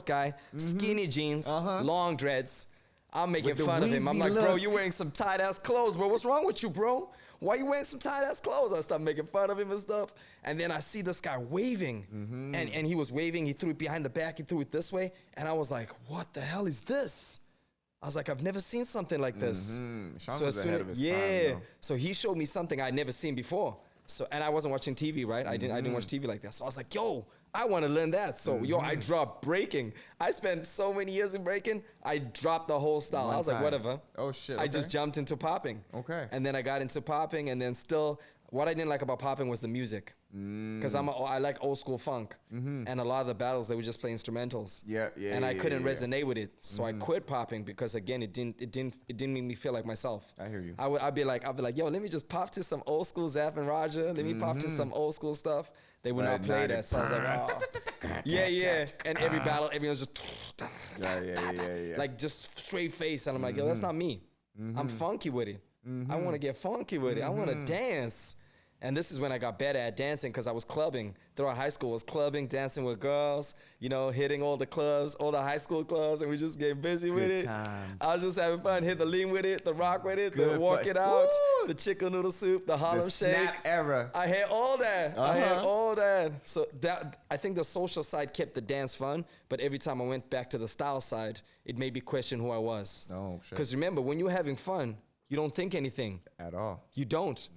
guy, skinny jeans, long dreads. I'm making fun of him. I'm like, bro, you wearing some tight-ass clothes, bro. What's wrong with you, bro? Why you wearing some tight-ass clothes? I start making fun of him and stuff. And then I see this guy waving. And he was waving. He threw it behind the back. He threw it this way. And I was like, what the hell is this? I was like, I've never seen something like this. Sean was ahead of his time, though. So he showed me something I'd never seen before. So, and I wasn't watching TV, right? I didn't watch TV like that. So I was like, yo, I want to learn that. So, I dropped breaking. I spent so many years in breaking, I dropped the whole style. I was like, whatever. Oh, shit. I just jumped into popping. Okay. And then I got into popping, and then still, what I didn't like about popping was the music. Because I like old school funk. And a lot of the battles, they would just play instrumentals. And I couldn't resonate with it. So I quit popping because, again, it didn't make me feel like myself. I hear you. I'd be like, yo, let me just pop to some old school Zapp and Roger. Let me pop to some old school stuff. They would not play that. So I was like, oh. Yeah. And every battle, everyone's just like just straight face. And I'm like, yo, that's not me. I'm funky with it. I want to get funky with it. I want to dance. And this is when I got better at dancing because I was clubbing. Throughout high school, I was clubbing, dancing with girls, you know, hitting all the clubs, all the high school clubs, and we just get busy with it. Times. I was just having fun, hit the lean with it, the rock with it, the walk it out, the chicken noodle soup, the Harlem Shake. Snap era. I had all that. I had all that. So that I think the social side kept the dance fun, but every time I went back to the style side, it made me question who I was. Oh, shit. Because remember, when you're having fun, you don't think anything. At all. You don't.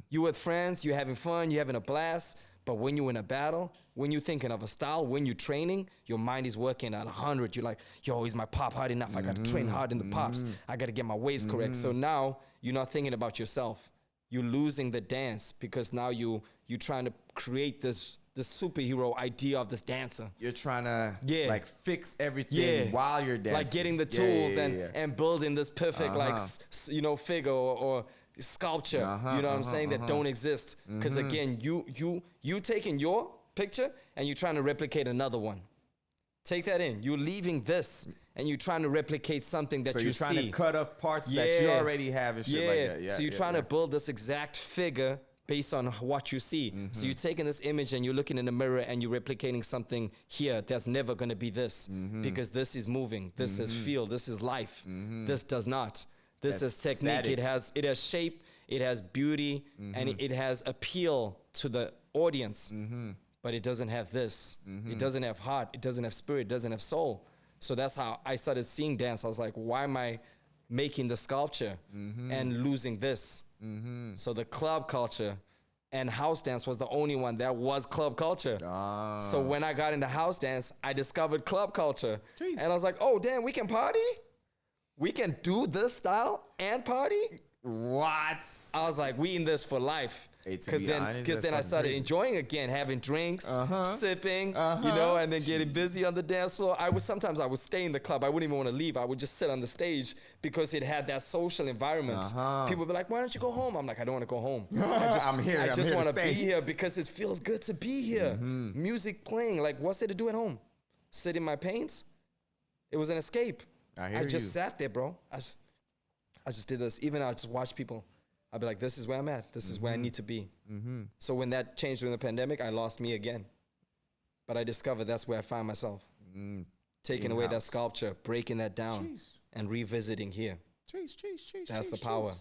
You with friends, you're having fun, you're having a blast. But when you're in a battle, when you're thinking of a style, when you're training, your mind is working at 100. You're like, yo, is my pop hard enough? I got to train hard in the pops. I got to get my waves correct. So now you're not thinking about yourself. You're losing the dance because now you're trying to create this superhero idea of this dancer. You're trying to like fix everything while you're dancing. Like getting the tools and building this perfect figure or sculpture, you know what I'm saying, that don't exist. Because again, you taking your picture and you're trying to replicate another one. Take that in. You're leaving this and you're trying to replicate something that you see. So you're trying to cut off parts that you already have and shit like that. So you're trying to build this exact figure based on what you see. So you're taking this image and you're looking in the mirror and you're replicating something here that's never going to be this because this is moving. This is feel. This is life. This does not. This is technique. Static. It has shape. It has beauty and it has appeal to the audience. But it doesn't have this. It doesn't have heart. It doesn't have spirit. It doesn't have soul. So that's how I started seeing dance. I was like, why am I making the sculpture and losing this? So the club culture and house dance was the only one that was club culture. So when I got into house dance, I discovered club culture. Jeez. And I was like, oh, damn, we can party? We can do this style and party? What? I was like, we in this for life. Because then I started enjoying again, having drinks, sipping, you know, and then getting busy on the dance floor. Sometimes I would stay in the club. I wouldn't even want to leave. I would just sit on the stage because it had that social environment. People would be like, why don't you go home? I'm like, I don't want to go home. I'm here. I just want to be here because it feels good to be here. Music playing. Like, what's there to do at home? Sit in my paints? It was an escape. I just sat there, bro. I just did this. Even I just watch people. I'd be like, this is where I'm at. This is where I need to be. So when that changed during the pandemic, I lost me again. But I discovered that's where I find myself. Taking away that sculpture, breaking that down, and revisiting here. That's the power.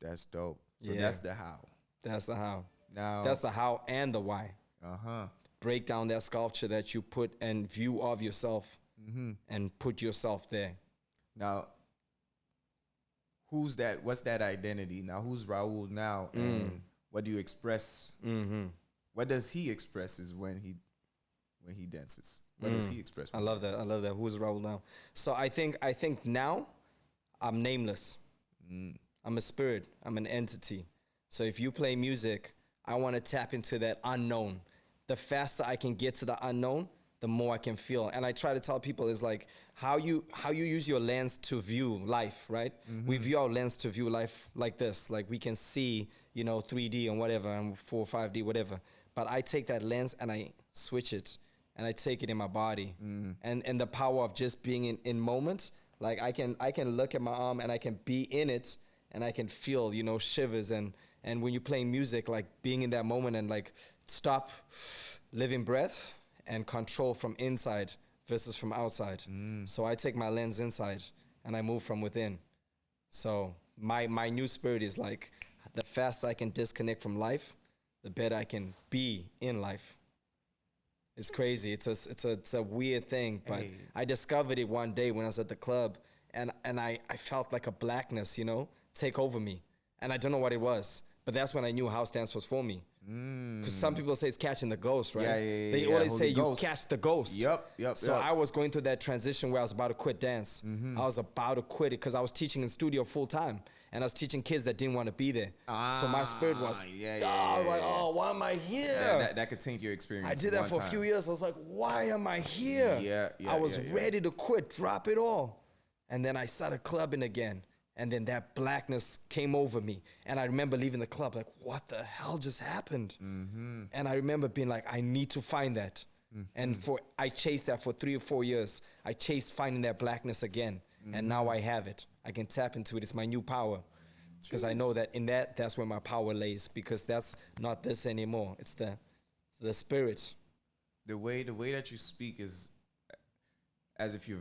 That's dope. So that's the how. That's the how. Now that's the how and the why. Break down that sculpture that you put and view of yourself and put yourself there. Now, who's that? What's that identity? Now, who's Raoul now? And what do you express? What does he expresses when he dances? What does he express? I love that. I love that. Who's Raoul now? So I think now I'm nameless. I'm a spirit. I'm an entity. So if you play music, I want to tap into that unknown. The faster I can get to the unknown, the more I can feel. And I try to tell people is like how you use your lens to view life, right? We view our lens to view life like this. Like we can see, 3D and whatever, and 4 or 5D, whatever. But I take that lens and I switch it and I take it in my body. And the power of just being in moments, like I can look at my arm and I can be in it and I can feel, shivers. And when you're playing music, like being in that moment and like stop, living breath and control from inside versus from outside. So I take my lens inside and I move from within. So my new spirit is like the faster I can disconnect from life, the better I can be in life. It's crazy. It's a weird thing, but I discovered it one day when I was at the club, and I felt like a blackness, take over me, and I don't know what it was, but that's when I knew house dance was for me. Because some people say it's catching the ghost, right? Yeah. They always Holy say ghost. You catch the ghost. Yep. So I was going through that transition where I was about to quit dance. I was about to quit it because I was teaching in studio full time. And I was teaching kids that didn't want to be there. So my spirit was, I was like, oh, why am I here? That could taint your experience. I did that for a few years. I was like, why am I here? I was ready to quit, drop it all. And then I started clubbing again. And then that blackness came over me. And I remember leaving the club like, what the hell just happened? And I remember being like, I need to find that. And I chased that for 3 or 4 years. I chased finding that blackness again. And now I have it. I can tap into it. It's my new power. Because I know that that's where my power lays. Because that's not this anymore. It's the spirit. The way that you speak is as if you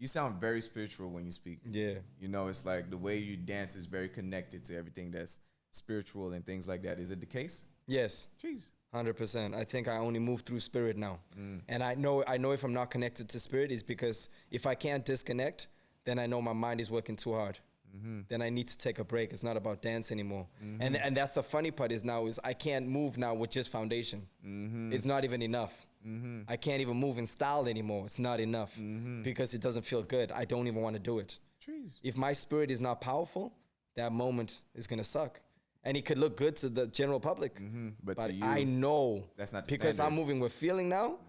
sound very spiritual when you speak. Yeah. It's like the way you dance is very connected to everything that's spiritual and things like that. Is it the case? Yes. Jeez. 100%. I think I only move through spirit now. And I know if I'm not connected to spirit is because if I can't disconnect, then I know my mind is working too hard. Then I need to take a break. It's not about dance anymore. And that's the funny part is I can't move now with just foundation. It's not even enough. I can't even move in style anymore. It's not enough because it doesn't feel good. I don't even want to do it. Jeez. If my spirit is not powerful, that moment is going to suck. And it could look good to the general public. But to you, I know that's not the because standard. I'm moving with feeling now.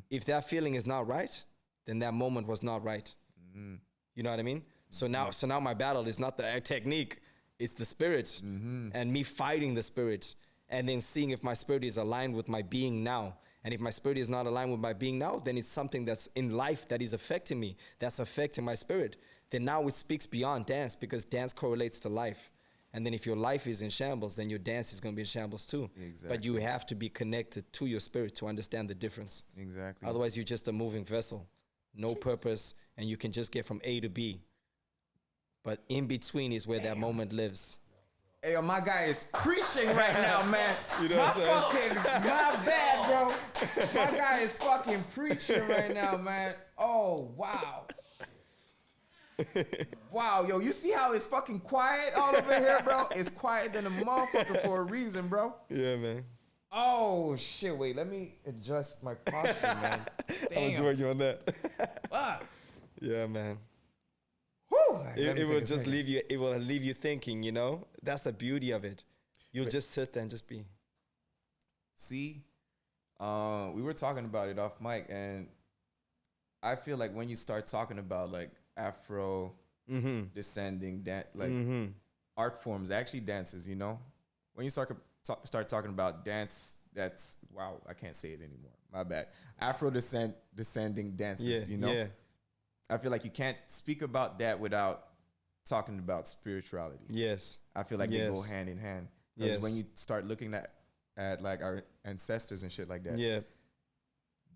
If that feeling is not right, then that moment was not right. You know what I mean? So now my battle is not the technique, it's the spirit and me fighting the spirit and then seeing if my spirit is aligned with my being now. And if my spirit is not aligned with my being now, then it's something that's in life that is affecting me, that's affecting my spirit. Then now it speaks beyond dance because dance correlates to life. And then if your life is in shambles, then your dance is going to be in shambles too. Exactly. But you have to be connected to your spirit to understand the difference. Exactly. Otherwise, you're just a moving vessel, no purpose, and you can just get from A to B. But in between is where that moment lives. Hey, yo, my guy is preaching right now, man. You know what I'm saying? My bad, bro. My guy is fucking preaching right now, man. Oh, wow. Wow, yo, you see how it's fucking quiet all over here, bro? It's quiet than a motherfucker for a reason, bro. Yeah, man. Oh, shit, wait, let me adjust my posture, man. I was working on that. Fuck. Yeah, man. Whew. It will just leave you. It will leave you thinking. That's the beauty of it. You'll just sit there and just be. See, we were talking about it off mic, and I feel like when you start talking about like Afro descending art forms, actually dances, when you start talking about dance, that's wow, I can't say it anymore. My bad. Afro descending dances, Yeah. I feel like you can't speak about that without talking about spirituality. Yes. I feel like they go hand in hand. Because Yes. when you start looking at like our ancestors and shit like that, Yeah.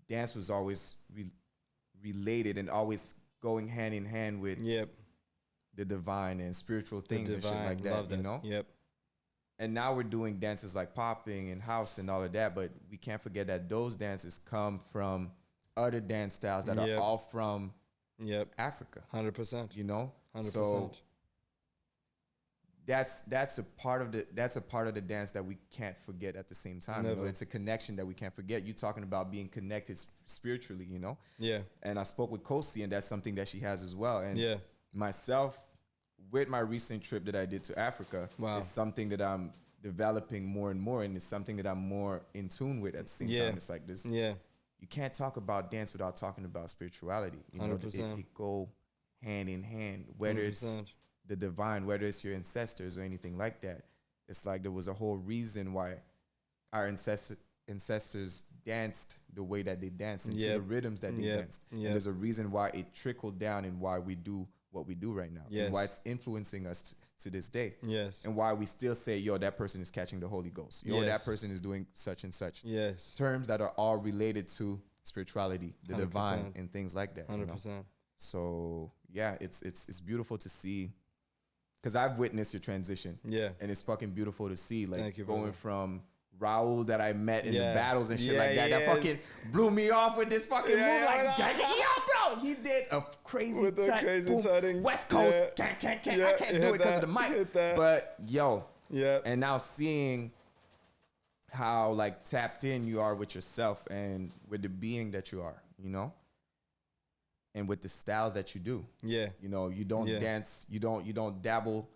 dance was always related and always going hand in hand with the divine and spiritual things and shit like that, Yep. And now we're doing dances like popping and house and all of that, but we can't forget that those dances come from other dance styles that are all from Africa. 100%. 100%. So that's a part of the dance that we can't forget at the same time. You know, it's a connection that we can't forget. You talking about being connected spiritually, you know? Yeah. And I spoke with Kosi, and that's something that she has as well. And yeah. myself, with my recent trip that I did to Africa, is something that I'm developing more and more, and it's something that I'm more in tune with at the same time. It's like this. Yeah. You can't talk about dance without talking about spirituality. You know, 100%. It go hand in hand, whether 100%. It's the divine, whether it's your ancestors or anything like that. It's like there was a whole reason why our ancestors danced the way that they danced and to the rhythms that they danced. And there's a reason why it trickled down and why we do what we do right now. And why it's influencing us to this day. Yes. And why we still say, yo, that person is catching the Holy Ghost. Yo, that person is doing such and such. Yes. Terms that are all related to spirituality, the 100%. Divine, and things like that. 100%. You know? So yeah, it's beautiful to see. Because I've witnessed your transition. Yeah. And it's fucking beautiful to see. Like going from Raoul that I met in the battles and shit like that. That fucking blew me off with this fucking move. Like, yo, bro, he did a crazy tutting. West Coast. I can't do it because of the mic. But yo. Yeah. And now seeing how like tapped in you are with yourself and with the being that you are, you know? And with the styles that you do. Yeah. You know, you don't dance, you don't dabble,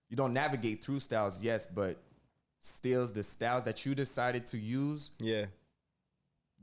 you don't navigate through styles, yes, but stills the styles that you decided to use. Yeah.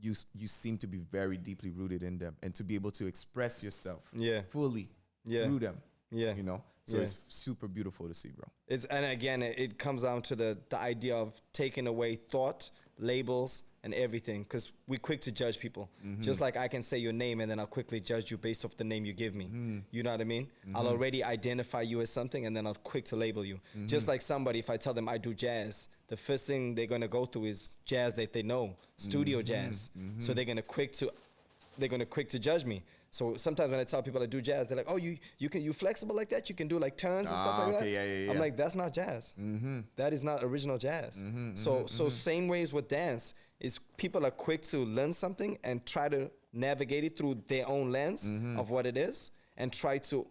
You seem to be very deeply rooted in them and to be able to express yourself fully through them. Yeah. You know? So it's super beautiful to see, bro. And again, it comes down to the idea of taking away thought, labels, and everything, because we're quick to judge people. Mm-hmm. Just like I can say your name and then I'll quickly judge you based off the name you give me. Mm-hmm. You know what I mean? Mm-hmm. I'll already identify you as something and then I'll quick to label you. Mm-hmm. Just like somebody, if I tell them I do jazz, the first thing they're gonna go to is jazz that they know, studio jazz. Mm-hmm. So they're gonna quick to judge me. So sometimes when I tell people I do jazz, they're like, "Oh, you flexible like that? You can do like turns and stuff like that." Yeah. I'm like, that's not jazz. Mm-hmm. That is not original jazz. Mm-hmm. So same ways with dance is people are quick to learn something and try to navigate it through their own lens of what it is and try to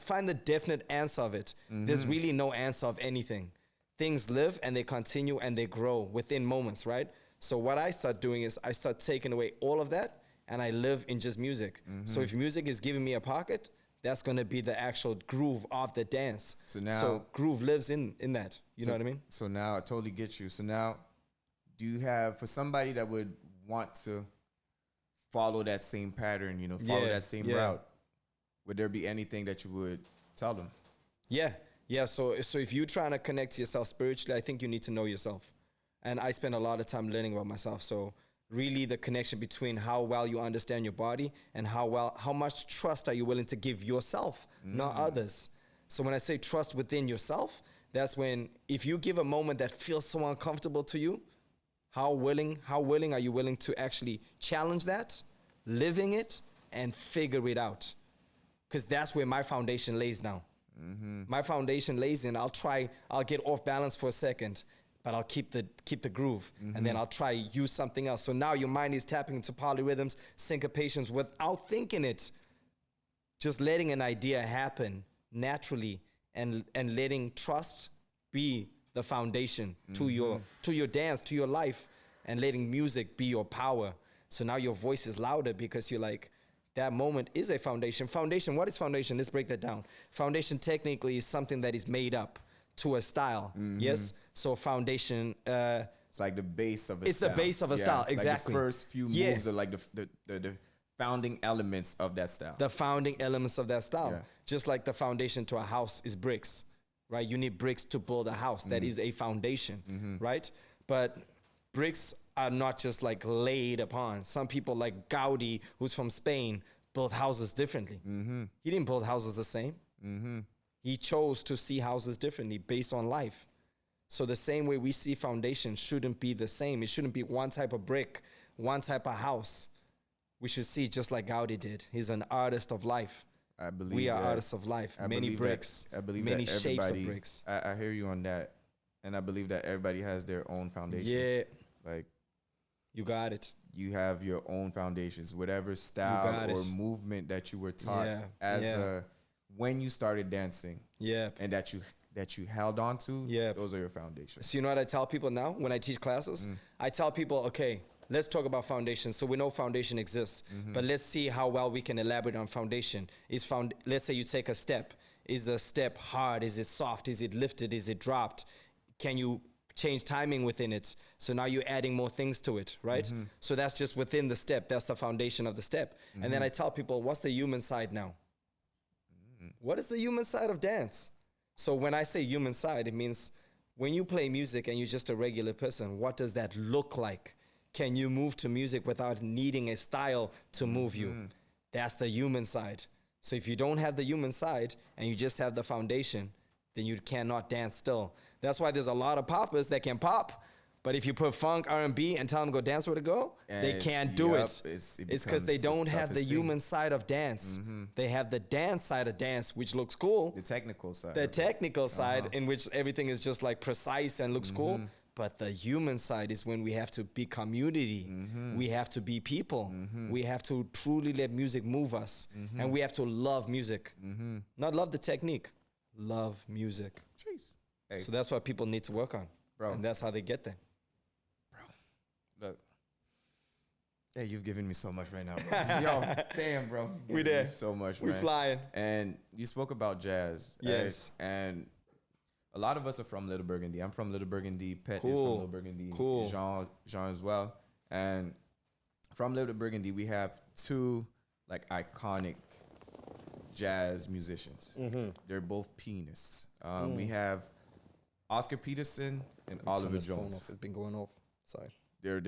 find the definite answer of it. Mm-hmm. There's really no answer of anything. Things live and they continue and they grow within moments, right? So what I start doing is I start taking away all of that and I live in just music. Mm-hmm. So if music is giving me a pocket, that's going to be the actual groove of the dance. So groove lives in that. You know what I mean? So now I totally get you. So now, do you have, for somebody that would want to follow that same pattern, you know, follow that same route, would there be anything that you would tell them? Yeah. So if you're trying to connect to yourself spiritually, I think you need to know yourself. And I spend a lot of time learning about myself. So really the connection between how well you understand your body and how much trust are you willing to give yourself, not others. So when I say trust within yourself, that's when if you give a moment that feels so uncomfortable to you, how willing are you willing to actually challenge that, living it, and figure it out? Because that's where my foundation lays now. Mm-hmm. My foundation lays in, I'll get off balance for a second, but I'll keep the groove, and then I'll try use something else. So now your mind is tapping into polyrhythms, syncopations without thinking it, just letting an idea happen naturally, and letting trust be the foundation to your dance, to your life, and letting music be your power. So now your voice is louder because you're like, that moment is a foundation. Foundation, what is foundation? Let's break that down. Foundation technically is something that is made up to a style. Yes? So foundation... it's like the base of a style. It's the base of a style, exactly. Like the first few moves are like the founding elements of that style. The founding elements of that style. Yeah. Just like the foundation to a house is bricks, right? You need bricks to build a house. That is a foundation, right? But bricks are not just like laid upon. Some people like Gaudi, who's from Spain, built houses differently. He didn't build houses the same. He chose to see houses differently based on life. So the same way we see foundation shouldn't be the same. It shouldn't be one type of brick, one type of house. We should see just like Gaudi did. He's an artist of life. I believe we are artists of life. Many bricks, many shapes of bricks. I hear you on that. And I believe that everybody has their own foundations. Yeah. Like, you got it. You have your own foundations, whatever style or movement that you were taught when you started dancing. Yeah. And that you that you held on to, those are your foundations. So you know what I tell people now when I teach classes? I tell people, okay, let's talk about foundation. So we know foundation exists, but let's see how well we can elaborate on foundation. Let's say you take a step. Is the step hard? Is it soft? Is it lifted? Is it dropped? Can you change timing within it? So now you're adding more things to it, right? So that's just within the step. That's the foundation of the step. And then I tell people, what's the human side now? What is the human side of dance? So when I say human side, it means when you play music and you're just a regular person, what does that look like? Can you move to music without needing a style to move you? That's the human side. So if you don't have the human side and you just have the foundation, then you cannot dance still. That's why there's a lot of poppers that can pop, but if you put funk, R&B, and tell them go dance where to go, they can't do it. It's because they don't have the human side of dance. They have the dance side of dance, which looks cool. The technical side. The technical side in which everything is just like precise and looks cool. But the human side is when we have to be community. We have to be people. We have to truly let music move us. And we have to love music. Not love the technique. Love music. Jeez. Hey. So that's what people need to work on. Bro. And that's how they get there. Bro. Look. Hey, you've given me so much right now, bro. Yo, damn, bro. We there. So much, we man. Flying. And you spoke about jazz. Yes. Right? And a lot of us are from Little Burgundy. I'm from Little Burgundy. Pet is from Little Burgundy. Cool. Jean as well. And from Little Burgundy, we have two like iconic jazz musicians. They're both pianists. We have Oscar Peterson and Oliver Jones. It's been going off. Sorry. They're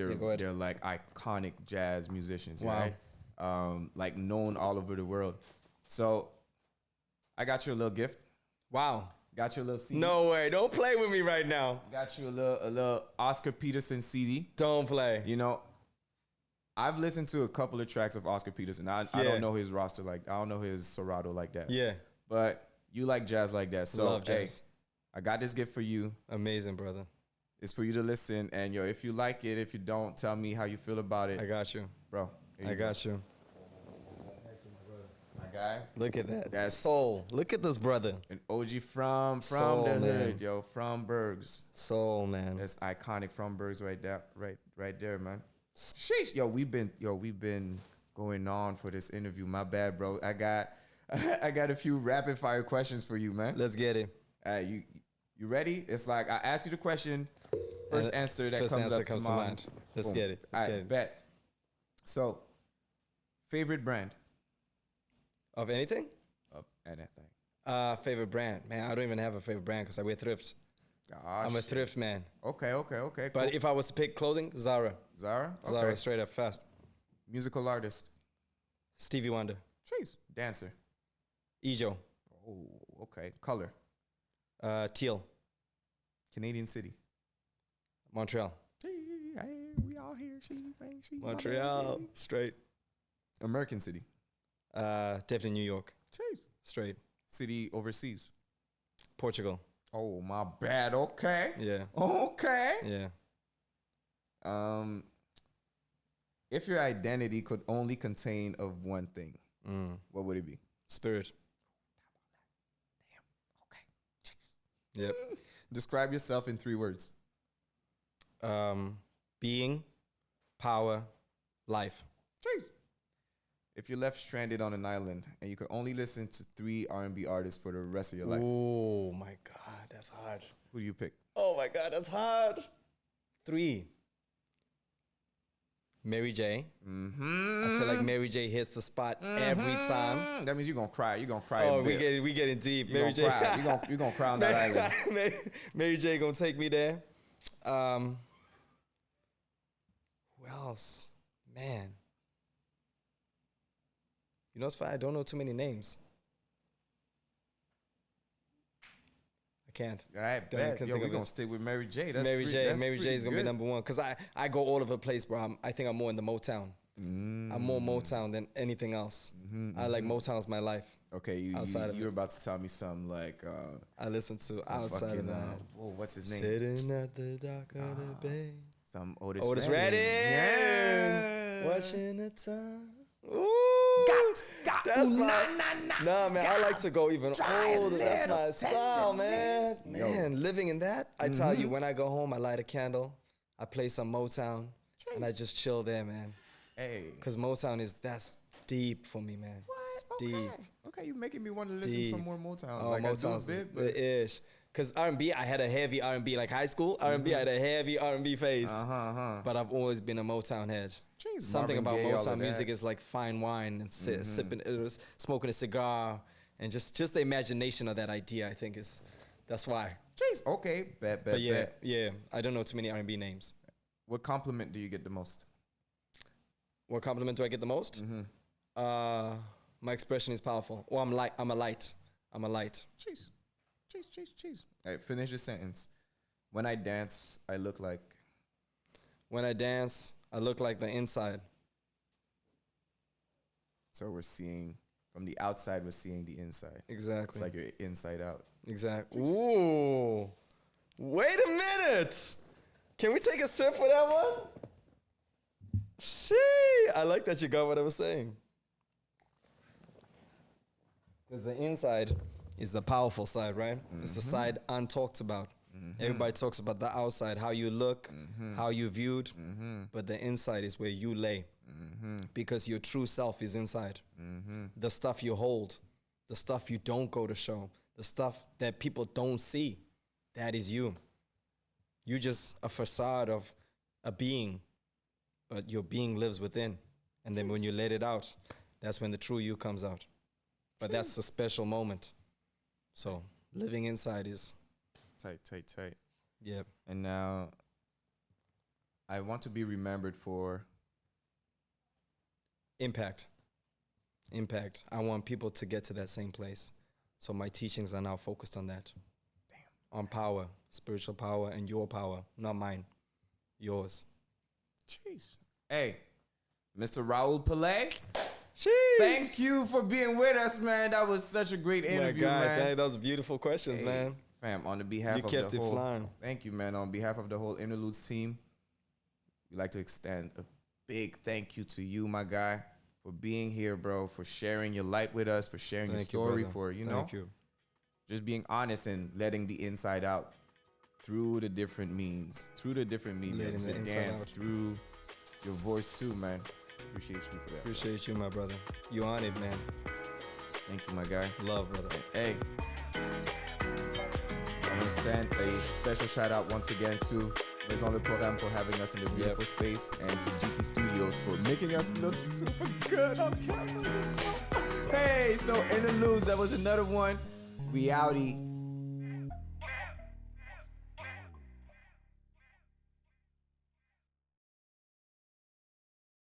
like iconic jazz musicians, right? Like known all over the world. So I got you a little gift. Wow. Got you a little CD. No way. Don't play with me right now. Got you a little Oscar Peterson CD. Don't play. You know, I've listened to a couple of tracks of Oscar Peterson. I don't know his roster I don't know his Serato like that. Yeah. But you like jazz like that. So, love jazz. I got this gift for you. Amazing, brother. It's for you to listen. And, yo, if you like it, if you don't, tell me how you feel about it. I got you. Bro. I got you. My guy. Look at that. That's soul. Look at this brother. An OG from soul, the hood, man. yo. From Bergs. Soul, man. That's iconic from Bergs right there, man. Sheesh. Yo, we've been going on for this interview. My bad, bro. I got a few rapid fire questions for you, man. Let's get it. You ready? It's like I ask you the question, first answer that comes to mind. Let's Boom. get it. Let's get it. Bet. So, favorite brand of anything? Of anything. Favorite brand, man. I don't even have a favorite brand because I wear thrifts. I'm a thrift man. Okay. But if I was to pick clothing, Zara. Zara, straight up fast. Musical artist. Stevie Wonder. Jeez. Dancer. Ejo. Oh, okay. Color. Teal. Canadian city. Montreal. We all here. She Montreal. Straight. American city. Definitely New York. Jeez. Straight. City overseas. Portugal. Oh, my bad. Okay. Yeah. Okay. Yeah. If your identity could only contain of one thing, what would it be? Spirit. Damn. Okay. Jeez. Yep. Describe yourself in 3 words. Being, power, life. Jeez. If you're left stranded on an island and you could only listen to 3 R&B artists for the rest of your life. Oh my God, that's hard. Who do you pick? Oh my God, that's hard. 3. Mary J. I feel like Mary J hits the spot every time. That means you're gonna cry. You're gonna cry. Oh, we getting deep. Mary J. You're gonna cry on that island. Mary J gonna take me there. Who else? Man. You know what's funny? I don't know too many names. I can't. All right, bet. Yo, we're going to stick with Mary J. Mary J is going to be number 1. Because I go all over the place, bro. I think I'm more in the Motown. I'm more Motown than anything else. I like Motown's my life. Okay, you're about to tell me something like... I listen to outside fucking, of that. What's his name? Sitting at the dock of the bay. Some Otis Redding. Yeah. Watching the time. Ooh. That's nah, man. I like to go even older. That's my style, man. Man, living in that. I tell you, when I go home, I light a candle. I play some Motown, and I just chill there, man. Hey, because Motown that's deep for me, man. What? It's okay. Deep. Okay, you making me want to listen to some more Motown. Oh, like Motown's I do a bit, but ish. Because R&B, I had a heavy R&B, like high school R&B, I had a heavy R&B phase. But I've always been a Motown head. Jeez, Something Marvin about Gaye, Motown music is like fine wine and sipping, smoking a cigar, and just the imagination of that idea. I think that's why. Jeez, okay, bet. Yeah. I don't know too many R&B names. What compliment do you get the most? What compliment do I get the most? My expression is powerful. Or I'm a light. Jeez. Hey, finish your sentence. When I dance, I look like. When I dance, I look like the inside. So we're seeing from the outside, we're seeing the inside. Exactly. It's like you're inside out. Exactly. Ooh. Wait a minute. Can we take a sip for that one? I like that you got what I was saying. Because the inside is the powerful side, right? It's the side untalked about. Everybody talks about the outside, how you look, how you viewed, but the inside is where you lay. Because your true self is inside. The stuff you hold, the stuff you don't go to show, the stuff that people don't see, that is you. You're just a facade of a being, but your being lives within. And then when you let it out, that's when the true you comes out. But that's a special moment. So living inside is tight. Yep. And now I want to be remembered for impact. I want people to get to that same place. So my teachings are now focused on that. On power, spiritual power, and your power, not mine, yours. Jeez. Hey, Mr. Raoul Wilke. Jeez. Thank you for being with us, man. That was such a great interview, man. That was beautiful questions, man. Fam, on the behalf of kept the it whole, flying. Thank you, man. On behalf of the whole Interludes team, we'd like to extend a big thank you to you, my guy, for being here, bro, for sharing your light with us, for sharing your story, for, Thank you. Just being honest and letting the inside out through the different means, through the dance, through your voice too, man. Appreciate you for that. Appreciate you, my brother. You on it, man. Thank you, my guy. Love, brother. Hey, I want to send a special shout out once again to Maison Le Programme for having us in the beautiful space, and to GT Studios for making us look super good on camera. Hey, so Interludes, that was another one. We outie.